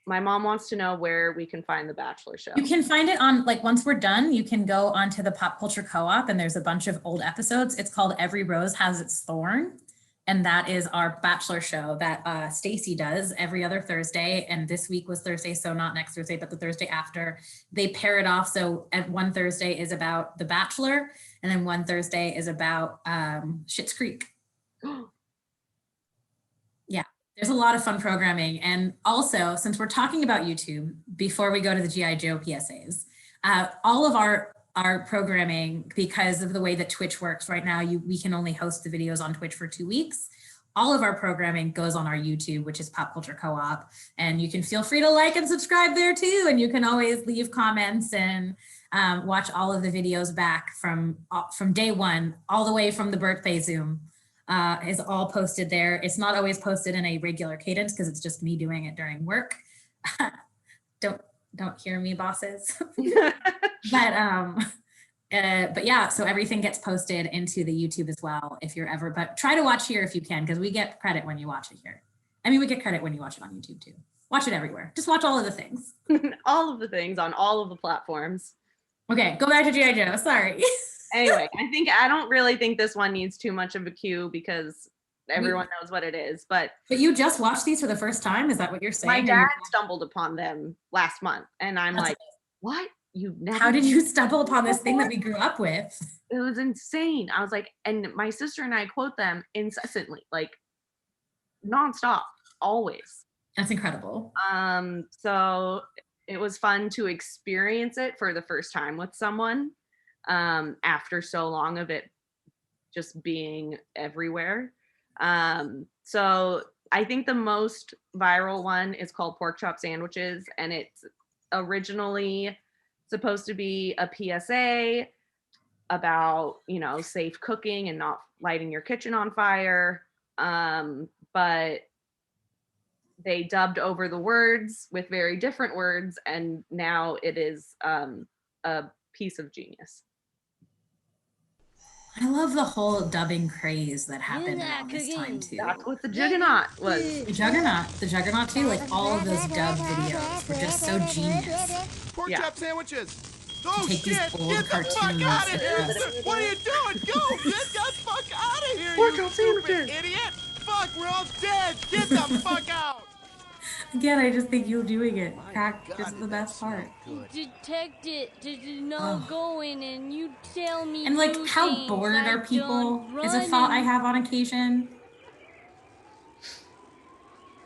my mom wants to know where we can find the Bachelor show. You can find it on, like, once we're done, you can go onto the Pop Culture Co-op and there's a bunch of old episodes. It's called Every Rose Has Its Thorn. and that is our Bachelor show that Stacy does every other Thursday. And this week was Thursday, so not next Thursday, but the Thursday after. They pair it off. So one Thursday is about The Bachelor, and then one Thursday is about Schitt's Creek. Yeah, there's a lot of fun programming. And also, since we're talking about YouTube, before we go to the G.I. Joe PSAs, all of our programming, because of the way that Twitch works right now, we can only host the videos on Twitch for 2 weeks. All of our programming goes on our YouTube, which is Pop Culture Co-op, and you can feel free to like and subscribe there too. And you can always leave comments and watch all of the videos back from day one, all the way from the birthday Zoom. Is all posted there. It's not always posted in a regular cadence because it's just me doing it during work. Don't hear me, bosses. But yeah, so everything gets posted into the YouTube as well if you're ever, but try to watch here if you can, because we get credit when you watch it here. I mean, we get credit when you watch it on YouTube too. Watch it everywhere. Just watch all of the things. All of the things on all of the platforms. Okay, go back to G.I. Joe. Sorry. Anyway, I don't really think this one needs too much of a cue because everyone knows what it is. But you just watched these for the first time? Is that what you're saying? My dad stumbled upon them last month, and I'm like, what? You've never? How did you stumble upon this thing that we grew up with? It was insane. I was like, and my sister and I quote them incessantly, like nonstop, always. That's incredible. So it was fun to experience it for the first time with someone after so long of it just being everywhere. So I think the most viral one is called Pork Chop Sandwiches, and it's originally supposed to be a PSA about, safe cooking and not lighting your kitchen on fire. But they dubbed over the words with very different words, and now it is a piece of genius. I love the whole dubbing craze that happened around this time too. That's what the Juggernaut was. The Juggernaut too. Like all of those dub videos were just so genius. Pork chop sandwiches. Oh take shit! these old Get the fuck cartoons out of here! and What are you doing? Go! Get the fuck out of here! Pork You chop stupid sandwiches. idiot! Fuck! We're all dead! Get the fuck out! Again, I just think you doing it. This is the best part. Detective did not go in, and you tell me. And like, how bored are people? Is a thought I have on occasion.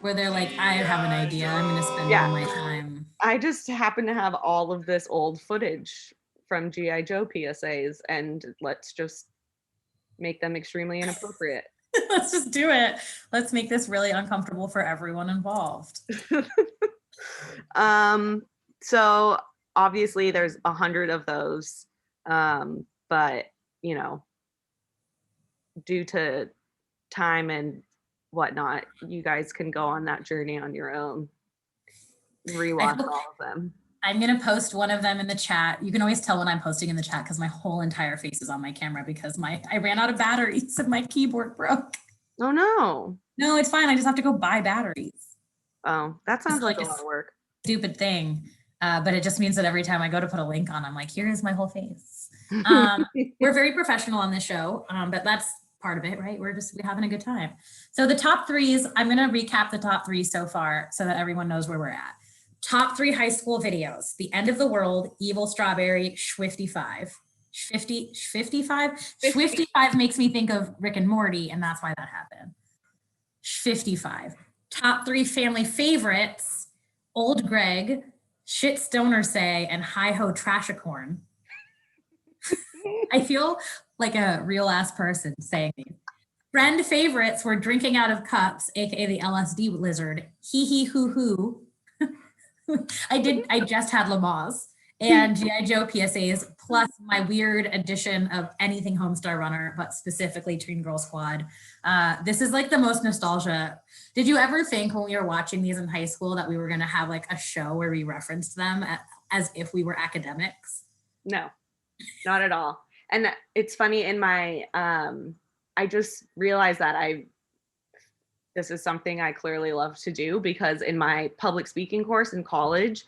Where they're like, I have an idea. I'm gonna spend all my time. I just happen to have all of this old footage from G.I. Joe PSAs, and let's just make them extremely inappropriate. Let's just do it. Let's make this really uncomfortable for everyone involved. So obviously there's 100 of those, but due to time and whatnot, you guys can go on that journey on your own. Rewatch all of them. I'm going to post one of them in the chat. You can always tell when I'm posting in the chat because my whole entire face is on my camera because I ran out of batteries and my keyboard broke. Oh no. No, it's fine. I just have to go buy batteries. Oh, that sounds like a lot of work. Stupid thing. But it just means that every time I go to put a link on, I'm like, here's my whole face. We're very professional on this show, but that's part of it, right? We're having a good time. So the top threes, I'm going to recap the top three so far so that everyone knows where we're at. Top 3 high school videos: The End of the World, Evil Strawberry, Schwifty5. Schwifty5 makes me think of Rick and Morty, and that's why that happened. Schwifty5. Top 3 family favorites: Old Greg, Shit Stoner Say, and Hi Ho Trashicorn. I feel like a real ass person saying these. Friend favorites were Drinking Out of Cups, aka the LSD Lizard, Hee Hee Hoo Hoo. I just had Lamaze, and G.I. Joe PSAs, plus my weird addition of anything Homestar Runner, but specifically Teen Girl Squad. This is like the most nostalgia. Did you ever think when we were watching these in high school that we were going to have like a show where we referenced them as if we were academics? No, not at all. And it's funny, in my, I just realized that this is something I clearly love to do, because in my public speaking course in college,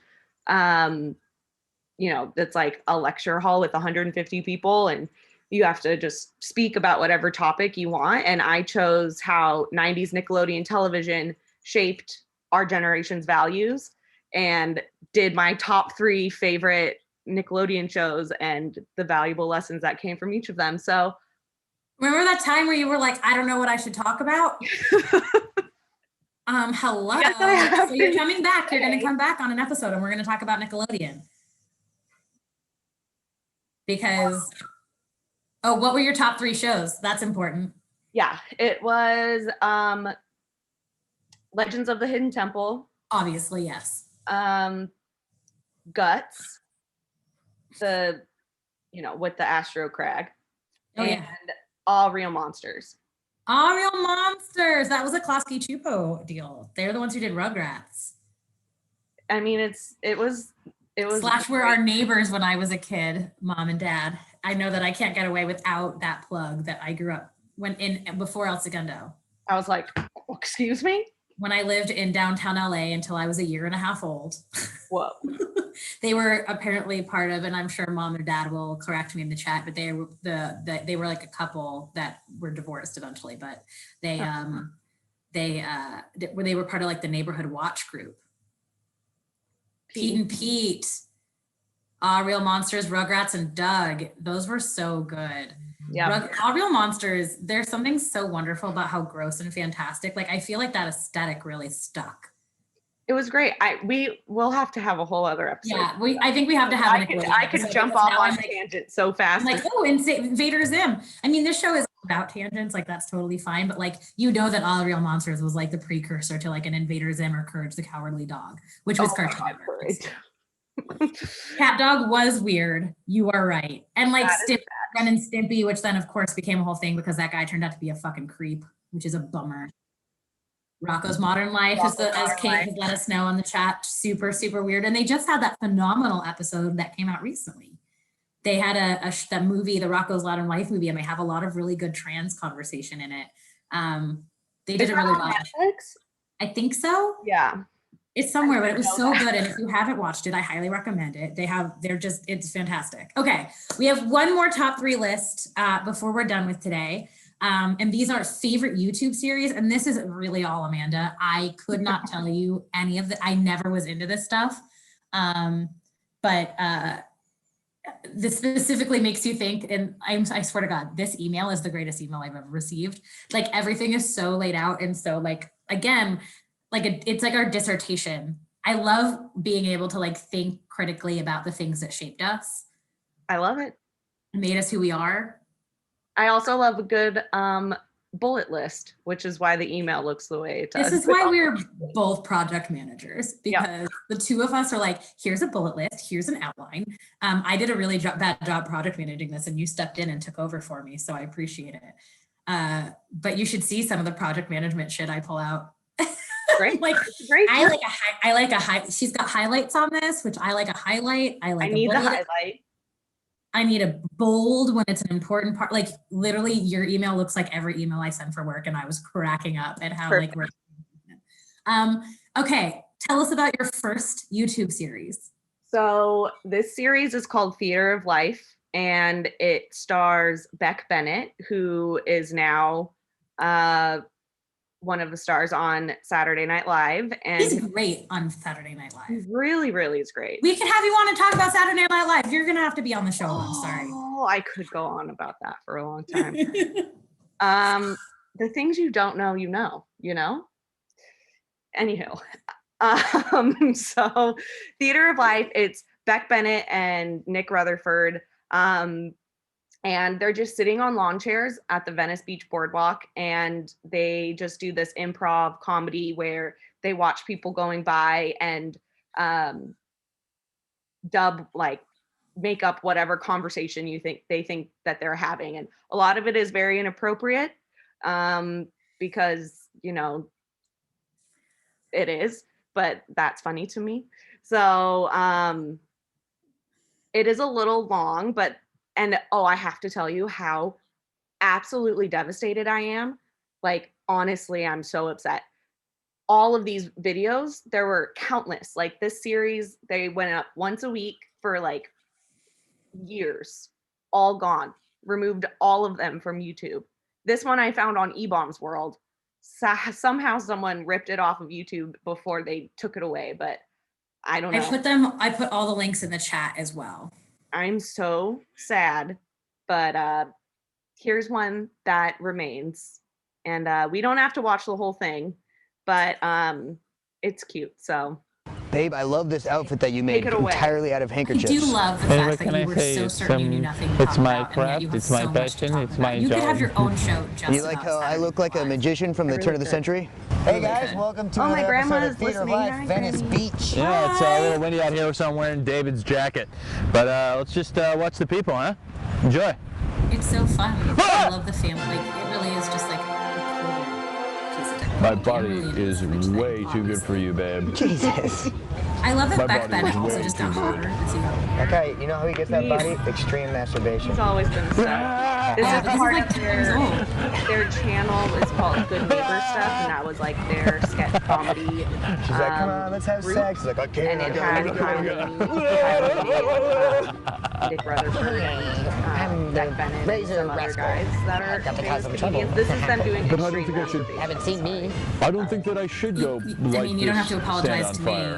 it's like a lecture hall with 150 people, and you have to just speak about whatever topic you want. And I chose how 90s Nickelodeon television shaped our generation's values and did my top 3 favorite Nickelodeon shows and the valuable lessons that came from each of them. So remember that time where you were like, I don't know what I should talk about? Hello. Yes, I have So you're been coming back. You're going to today. come back on an episode and we're going to talk about Nickelodeon. Because, oh, what were your top 3 shows? That's important. Yeah, it was Legends of the Hidden Temple, Obviously, yes. Guts, the, with the Astro Crag, Oh, and yeah. All Real Monsters. All Real Monsters. That was a Klasky Chupo deal. They're the ones who did Rugrats. I mean, it was Slash were our neighbors when I was a kid, mom and dad. I know that I can't get away without that plug that I grew up before El Segundo. I was like, excuse me? When I lived in downtown LA until I was a year and a half old. Whoa. They were apparently part of, and I'm sure mom or dad will correct me in the chat, but they were they were like a couple that were divorced eventually, but they were part of like the neighborhood watch group. Pete and Pete, All Real Monsters, Rugrats, and Doug. Those were so good. Yeah. All Real Monsters, there's something so wonderful about how gross and fantastic. Like, I feel like that aesthetic really stuck. It was great. We will have to have a whole other episode. Yeah, I think we have to have I could jump off on tangent so fast. I'm like, oh, Invader Zim. I mean, this show is about tangents, like that's totally fine. But like, that All Real Monsters was like the precursor to like an Invader Zim or Courage the Cowardly Dog, which was cartoon. Cat Dog was weird. You are right. And like Ren and Stimpy, which then of course became a whole thing because that guy turned out to be a fucking creep, which is a bummer. Rocko's Modern Life, as Kate has let us know in the chat, super, super weird. And they just had that phenomenal episode that came out recently. They had that movie, the Rocko's Modern Life movie, and they have a lot of really good trans conversation in it. They did a really well. Netflix? I think so. Yeah. It's somewhere, but it was so good. And if you haven't watched it, I highly recommend it. It's fantastic. Okay. We have one more top 3 list before we're done with today. And these are favorite YouTube series. And this is really all Amanda. I could not tell you any of I never was into this stuff. But this specifically makes you think, and I swear to God, this email is the greatest email I've ever received. Like everything is so laid out. And so like, again, it's like our dissertation. I love being able to like think critically about the things that shaped us. I love it. Made us who we are. I also love a good bullet list, which is why the email looks the way it does. This is why we're both project managers, because the two of us are like, here's a bullet list, here's an outline. I did a really bad job project managing this and you stepped in and took over for me, so I appreciate it. But you should see some of the project management shit I pull out. Great. Like great. I like a she's got highlights on this, which I like a highlight. I need the highlight. I need a bold when it's an important part. Like literally your email looks like every email I send for work, and I was cracking up at how Perfect. Okay, tell us about your first YouTube series. So this series is called Theater of Life, and it stars Beck Bennett, who is now one of the stars on Saturday Night Live. And he's great on Saturday Night Live. He really is great. We can have you on to talk about Saturday Night Live. You're gonna have to be on the show. I'm sorry. Oh, I could go on about that for a long time. The things you don't know, you know. Anywho, so Theater of Life, it's Beck Bennett and Nick Rutherford. And they're just sitting on lawn chairs at the Venice Beach Boardwalk, and they just do this improv comedy where they watch people going by and make up whatever conversation they think that they're having. And a lot of it is very inappropriate because, it is, but that's funny to me. So it is a little long, and I have to tell you how absolutely devastated I am. Like, honestly, I'm so upset. All of these videos, there were countless. Like this series, they went up once a week for like years, all gone. removed all of them from YouTube. This one I found on eBomb's World. Somehow someone ripped it off of YouTube before they took it away, but I don't know. I put all the links in the chat as well. I'm so sad, but here's one that remains, and we don't have to watch the whole thing, but it's cute. So, babe, I love this outfit that you made entirely out of handkerchiefs. I do love the fact that you were so certain you knew nothing. It's my craft, it's my passion, it's my job. You could have your own show just You like how I look like a magician from the turn of the century? Hey guys, welcome to another episode of Theater Live, Venice Beach. Yeah, it's a little windy out here, so I'm wearing David's jacket. But let's just watch the people, huh? Enjoy. It's so fun. I love the family. Like, it really is just like a cool piece of technology. My body is way too good for you, babe. Jesus. I love that Beck Bennett also just got hotter. Okay, you know how he gets that body? Extreme masturbation. He's always been stuck. This is part of their channel is called Good Neighbor Stuff, and that was like their sketch comedy. She's like, come on, let's have sex. He's like, I can't. And it had Big Brother Bernie, Beck Bennett, and some other guys that are famous comedians. This is them doing but I don't think I should. Haven't seen me. I don't think that I should go. I mean, you don't have to apologize to me.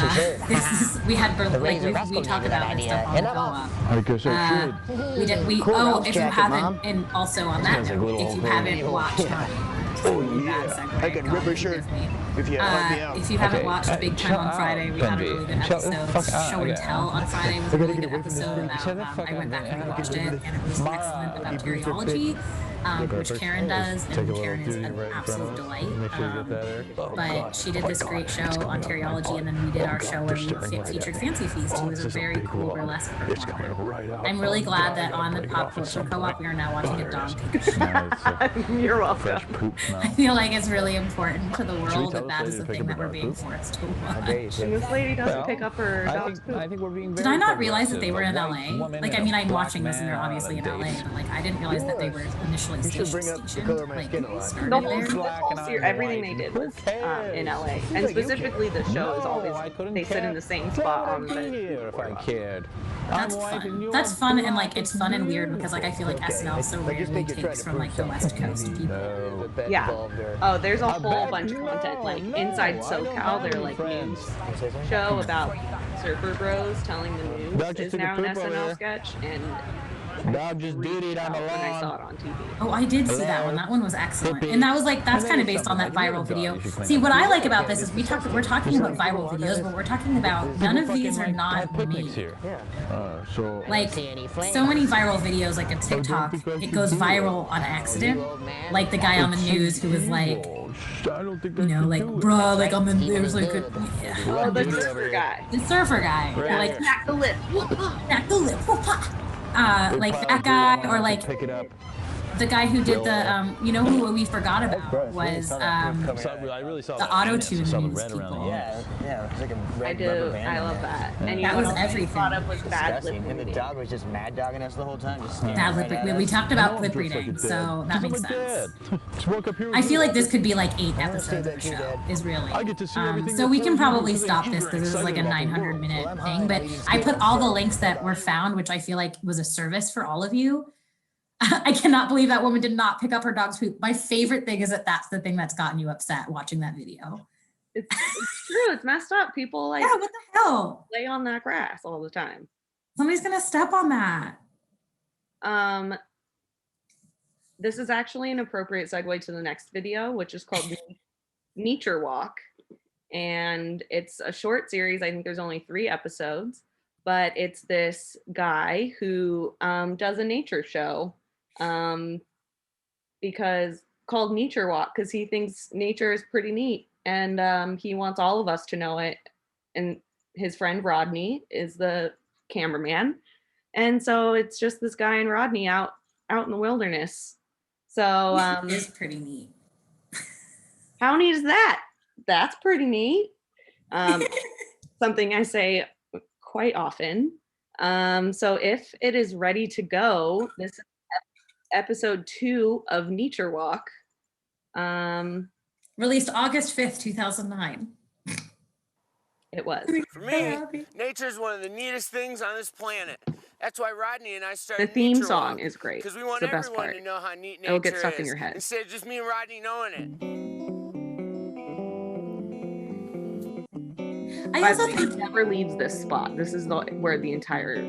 This is we had we talk about this stuff on the go-up. I guess I should. We did. If you haven't, and also on that note, if you haven't watched. Oh yeah, I can rip her shirt if you help me out. If you haven't watched Big Time on Friday, we had a really good episode. Show and Tell on Friday was a really good episode about, I went back and rewatched it, and it was excellent about teriology, which Karen does, and Karen is an absolute delight. But she did this great show on teriology, and then we did our show where we featured Fancy Feast, who was a very cool burlesque performer. I'm really glad that on the Pop Culture Co-op, we are now watching a dog take a shit. You're welcome. I feel like it's really important to the world that is the thing that we're being forced to watch. And this lady doesn't pick up her dog's poop. I think we're being very Did I not realize that they were in LA? Like, I mean, I'm watching this and they're obviously in LA, but like, I didn't realize that they were initially stationed. Like, The whole series, everything they did was in LA, and specifically the show is always they sit in the same spot on the. If I cared. That's fun. That's fun, and like it's fun and weird because like I feel like SNL so rarely takes from like the West Coast people. Yeah. Oh, there's a whole bunch of content like inside SoCal. They're like news show about surfer bros telling the news is now an SNL sketch, and dog just did on the lawn. When I saw it on TV. Oh, I did see that one. That one was excellent, and that was like that's kind of based on that viral video. See, what I like about this is we're talking about viral videos, but we're talking about none of these are not me. Like so many viral videos, like a TikTok, it goes viral on accident. Like the guy on the news who was like, you know, like bro, like on the news, like oh, the surfer guy. The surfer guy, like smack the lip, smack the lip. Like that guy, or like the guy who did the, you know who we forgot about was the auto-tune news people. I do. I love that. And that was everything. Thought of was bad lip and the dog was just mad dogging us the whole time. Bad lip reading. We talked about lip reading, so that makes sense. I feel like this could be like 8 episodes of the show, is really. So we can probably stop this because this is like a 900-minute thing, but I put all the links that were found, which I feel like was a service for all of you. I cannot believe that woman did not pick up her dog's poop. My favorite thing is that that's the thing that's gotten you upset watching that video. It's true. It's messed up. People like, yeah, what the hell? Lay on that grass all the time. Somebody's gonna step on that. This is actually an appropriate segue to the next video, which is called Nature Walk. And it's a short series. I think there's only 3 episodes, but it's this guy who does a nature show because called Nature Walk, because he thinks nature is pretty neat, and he wants all of us to know it. And his friend Rodney is the cameraman, and so it's just this guy and Rodney out in the wilderness. So it is pretty neat. How neat is that? That's pretty neat. Something I say quite often. So if it is ready to go, this is episode 2 of Nature Walk. Released August 5th, 2009. It was. For me, nature's one of the neatest things on this planet. That's why Rodney and I started The theme Nature song Walk, is great. because we It's want the best everyone part. to know how neat It'll nature get stuck in is, your head. instead of just me and Rodney knowing it. I By also the way, think he never leaves this spot. This is where the entire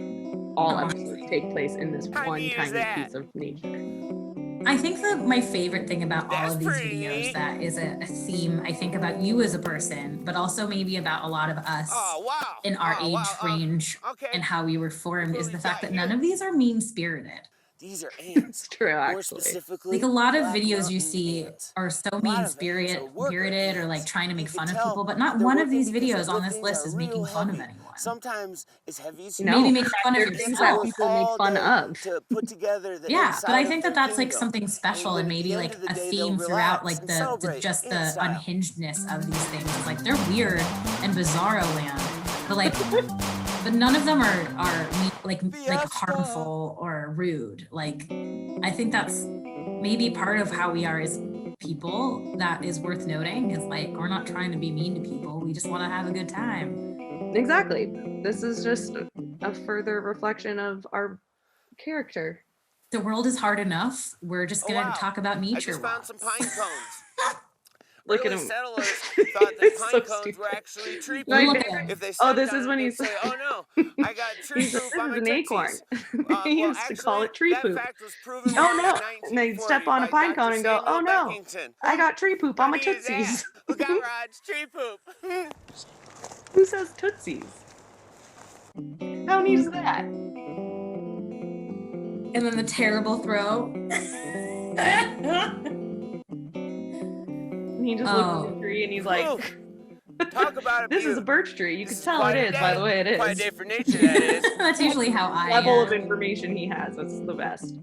all episodes take place, in this How one neat is tiny that? piece of nature. I think that my favorite thing about all That's of these pretty videos neat. that is a theme, I think about you as a person, but also maybe about a lot of us Oh, wow. in our Oh, age wow. range Okay. and how we were formed Look is what the we fact got that none here. of these are mean-spirited. These are It's ants. true, More actually. specifically, Like a lot of Black videos you Mountain see ants. are so A lot of ants are mean-spirited worker or like ants. trying to You make can fun of tell people, but not they're one of working these because videos the on this lifting list are is real making fun of heavy. anyone. Sometimes as heavy as No, Maybe make fun of they're things that yourself. people make fun of. to put together the Yeah, but I inside think of that their that's like kingdom. something special and then at maybe the end like of the a day, theme they'll throughout relax like and the celebrate just ant the style. unhingedness of these things. It's like they're weird and bizarro land, but like but none of them are like harmful or rude. Like I think that's maybe part of how we are as people that is worth noting, is like we're not trying to be mean to people, we just want to have a good time. Exactly. This is just a further reflection of our character. The world is hard enough, we're just gonna talk about I nature just found some walks. pine cones. Look at Early him. settlers thought that It's pine so cones were stupid. actually tree My poop. favorite- If they Oh, stepped this on is it, when they'd he's say, "Oh no, I got tree He's like, poop this on is my an acorn. tootsies." He Well, used to call actually, it tree that poop. fact was proven Oh wrong no! in And they 1940 step on a by pine Dr. cone and go, "Oh Samuel no, Beckington. I got tree poop How on my neat is that? tootsies." Look out, Rod, it's tree poop. Who says tootsies? How neat is that? And then the terrible throw. And he just looks at the tree and he's like, Talk about a "This is a beaut. birch tree. You can tell Quite it a is by day. the way it is." Quite a day for nature, that is. That's usually how I Level of am. information he has. It's the best.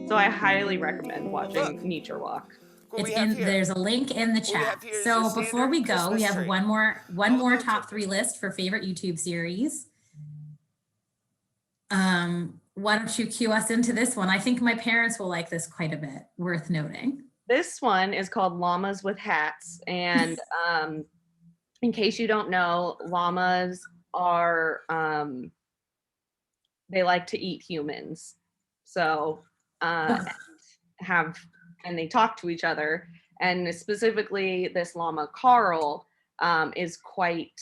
So I highly recommend watching Nature Walk. It's there's a link in the chat. here is So your before we go, we Christmas have tree. one more top 3 list for favorite YouTube series. Why don't you cue us into this one? I think my parents will like this quite a bit. Worth noting. This one is called Llamas with Hats. And in case you don't know, llamas are, they like to eat humans. So, and they talk to each other. And specifically this llama, Carl, is quite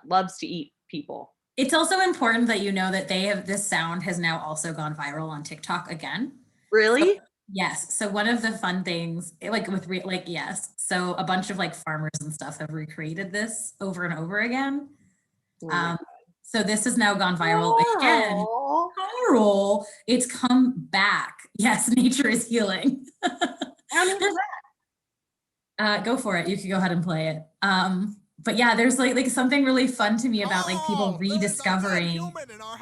loves to eat people. It's also important that you know that this sound has now also gone viral on TikTok again. Really? So, yes. So one of the fun things, yes. So a bunch of like farmers and stuff have recreated this over and over again. So this has now gone viral again. Carl, it's come back. Yes, nature is healing. How neat is that? Go for it. You can go ahead and play it. But yeah, there's like something really fun to me about like people rediscovering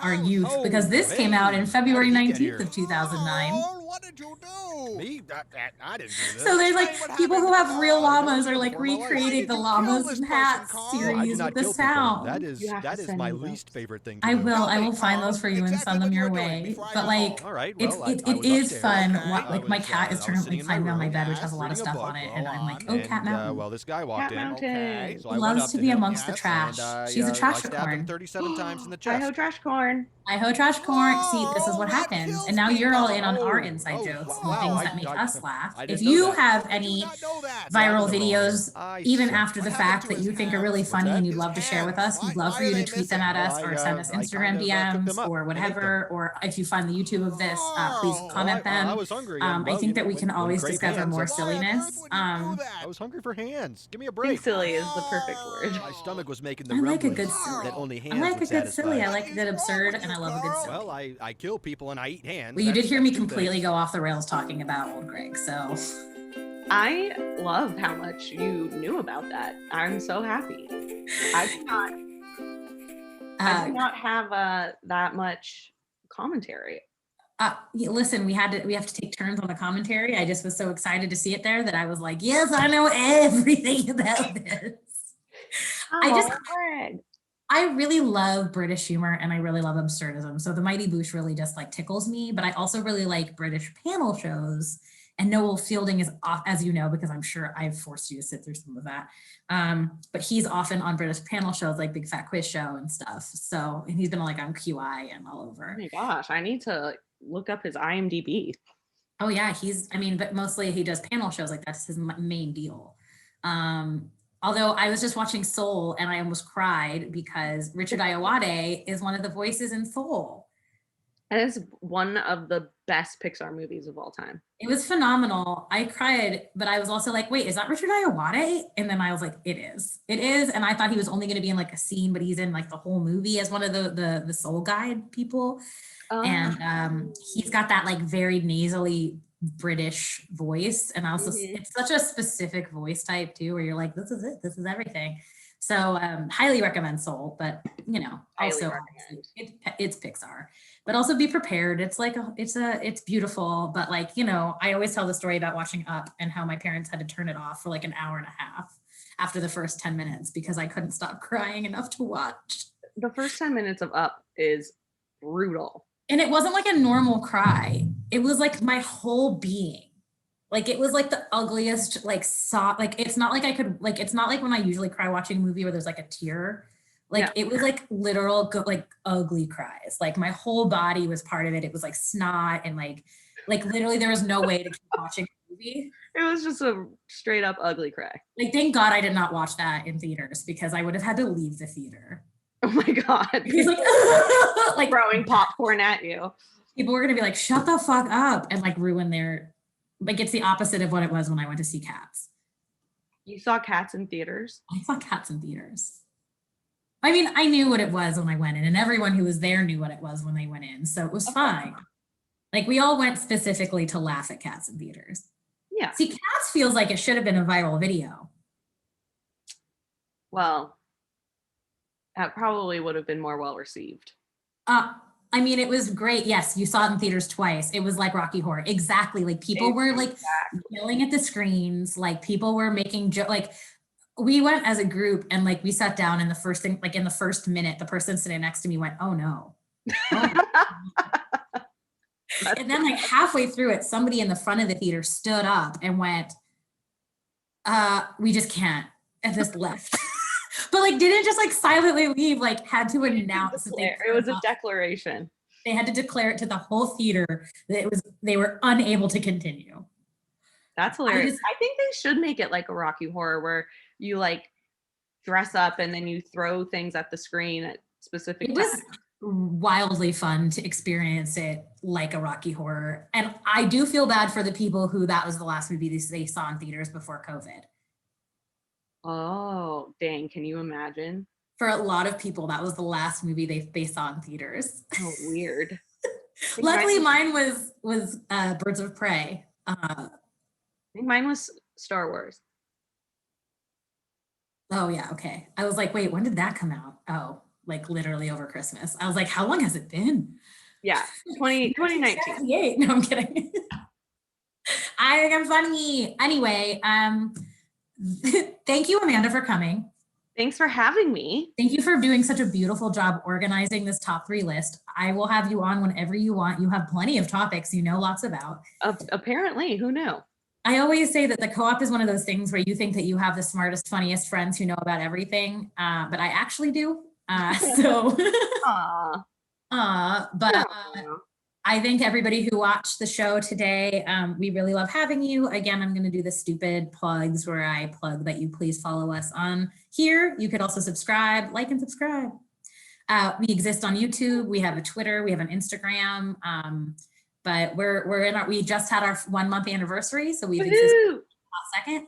our youth, because this came out in February 19th of 2009. What did you do? Me? I didn't do this. So there's like people who have real llamas are like recreating the llamas and hats series with the sound. That is my least favorite thing. I will find those for you and send them your way. But like, it is fun. Like my cat is currently climbing on my bed, which has a lot of stuff on it, and I'm like, oh, Cat Mountain. Well, this guy walked in. Okay. So he loves to be amongst the trash. She's a trash corn. 37 times in the chest. Hi-ho trash corn. Hi-ho trash corn. See, this is what happens. And now you're all in on our inside jokes and things that make us laugh. If you have any viral videos, even after the fact, that you think are really funny and you'd love to share with us, we'd love for you to tweet them at us or send us Instagram DMs or whatever. Or if you find the YouTube of this, please comment them. I think that we can always discover more silliness. I was hungry for hands. Give me a break. Silly is the perfect word. My stomach was making the I like a rumblings good silly. that only hands I like a would good satisfy. silly. I like a good absurd, and I love a good silly. Well, I kill people and I eat hands. Well, you did That's hear me 2 completely things. go off the rails talking about old Greg, so. I love how much you knew about that. I'm so happy. I do not have that much commentary. Listen, we have to take turns on the commentary. I just was so excited to see it there that I was like, yes, I know everything about this. I really love British humor and I really love absurdism. So the Mighty Boosh really just like tickles me, but I also really like British panel shows And Noel Fielding is off, as you know, because I'm sure I've forced you to sit through some of that. But he's often on British panel shows like Big Fat Quiz Show and stuff. So, and he's been like on QI and all over. Oh my gosh, I need to look up his IMDb. Oh yeah, but mostly he does panel shows, like that's his main deal. Although I was just watching Soul and I almost cried because Richard Ayoade is one of the voices in Soul. That is one of the best Pixar movies of all time. It was phenomenal. I cried, but I was also like, wait, is that Richard Ayoade? And then I was like, it is. It is. And I thought he was only going to be in like a scene, but he's in like the whole movie as one of the Soul Guide people. And he's got that like very nasally British voice. And also it's such a specific voice type too, where you're like, this is it. This is everything. So highly recommend Soul, but you know, also it's Pixar, but also be prepared. It's like it's beautiful, but like, you know, I always tell the story about watching Up and how my parents had to turn it off for like an hour and a half after the first 10 minutes because I couldn't stop crying enough to watch. The first 10 minutes of Up is brutal. And it wasn't like a normal cry. It was like my whole being. Like it was like the ugliest, like it's not like I could, like, it's not like when I usually cry watching a movie where there's like a tear. Like it was like literal, like ugly cries. Like my whole body was part of it. It was like snot and like literally there was no way to keep watching the movie. It was just a straight up ugly cry. Like, thank God I did not watch that in theaters because I would have had to leave the theater. Oh my God. He's like, like throwing popcorn at you. People were going to be like, shut the fuck up and like ruin their, like, it's the opposite of what it was when I went to see Cats. You saw Cats in theaters? I saw Cats in theaters. I mean, I knew what it was when I went in, and everyone who was there knew what it was when they went in, so it was fine. Like, we all went specifically to laugh at Cats in theaters. Yeah. See, Cats feels like it should have been a viral video. Well, that probably would have been more well received. I mean, it was great. Yes, you saw it in theaters twice. It was like Rocky Horror. Exactly. Like people were like yelling at the screens. Like people were making like we went as a group and like we sat down and the first thing, like in the first minute, the person sitting next to me went, "Oh no." Oh, no. And then like halfway through it, somebody in the front of the theater stood up and went, "We just can't," and just left. But like didn't just like silently leave, like had to announce that it was a declaration. They had to declare it to the whole theater that they were unable to continue. That's hilarious. I think they should make it like a Rocky Horror where you like dress up and then you throw things at the screen at specific times. It was wildly fun to experience it like a Rocky Horror. And I do feel bad for the people who that was the last movie they saw in theaters before COVID. Oh, dang. Can you imagine? For a lot of people, that was the last movie they saw in theaters. Oh, weird. Luckily, mine was Birds of Prey. I think mine was Star Wars. Oh, yeah. Okay. I was like, wait, when did that come out? Oh, like literally over Christmas. I was like, how long has it been? Yeah. 2019. No, I'm kidding. I think I'm funny. Anyway, thank you, Amanda, for coming. Thanks for having me. Thank you for doing such a beautiful job organizing this top 3 list. I will have you on whenever you want. You have plenty of topics you know lots about. Apparently, who knew? I always say that the co-op is one of those things where you think that you have the smartest, funniest friends who know about everything, but I actually do. I thank everybody who watched the show today. We really love having you. Again, I'm going to do the stupid plugs where I plug that you please follow us on here. You could also subscribe, like and subscribe. We exist on YouTube. We have a Twitter. We have an Instagram. But we just had our 1-month anniversary. So we've existed for a second.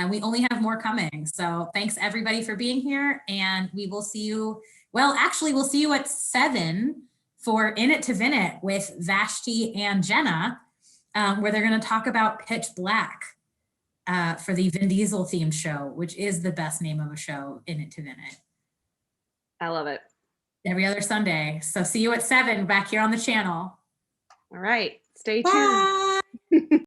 We only have more coming. So thanks everybody for being here. And we will see you. Well, actually, we'll see you at 7 for In It to Vin It with Vashti and Jenna, where they're going to talk about Pitch Black for the Vin Diesel themed show, which is the best name of a show, In It to Vin It. I love it. Every other Sunday. So see you at 7 back here on the channel. All right. Stay tuned. Bye.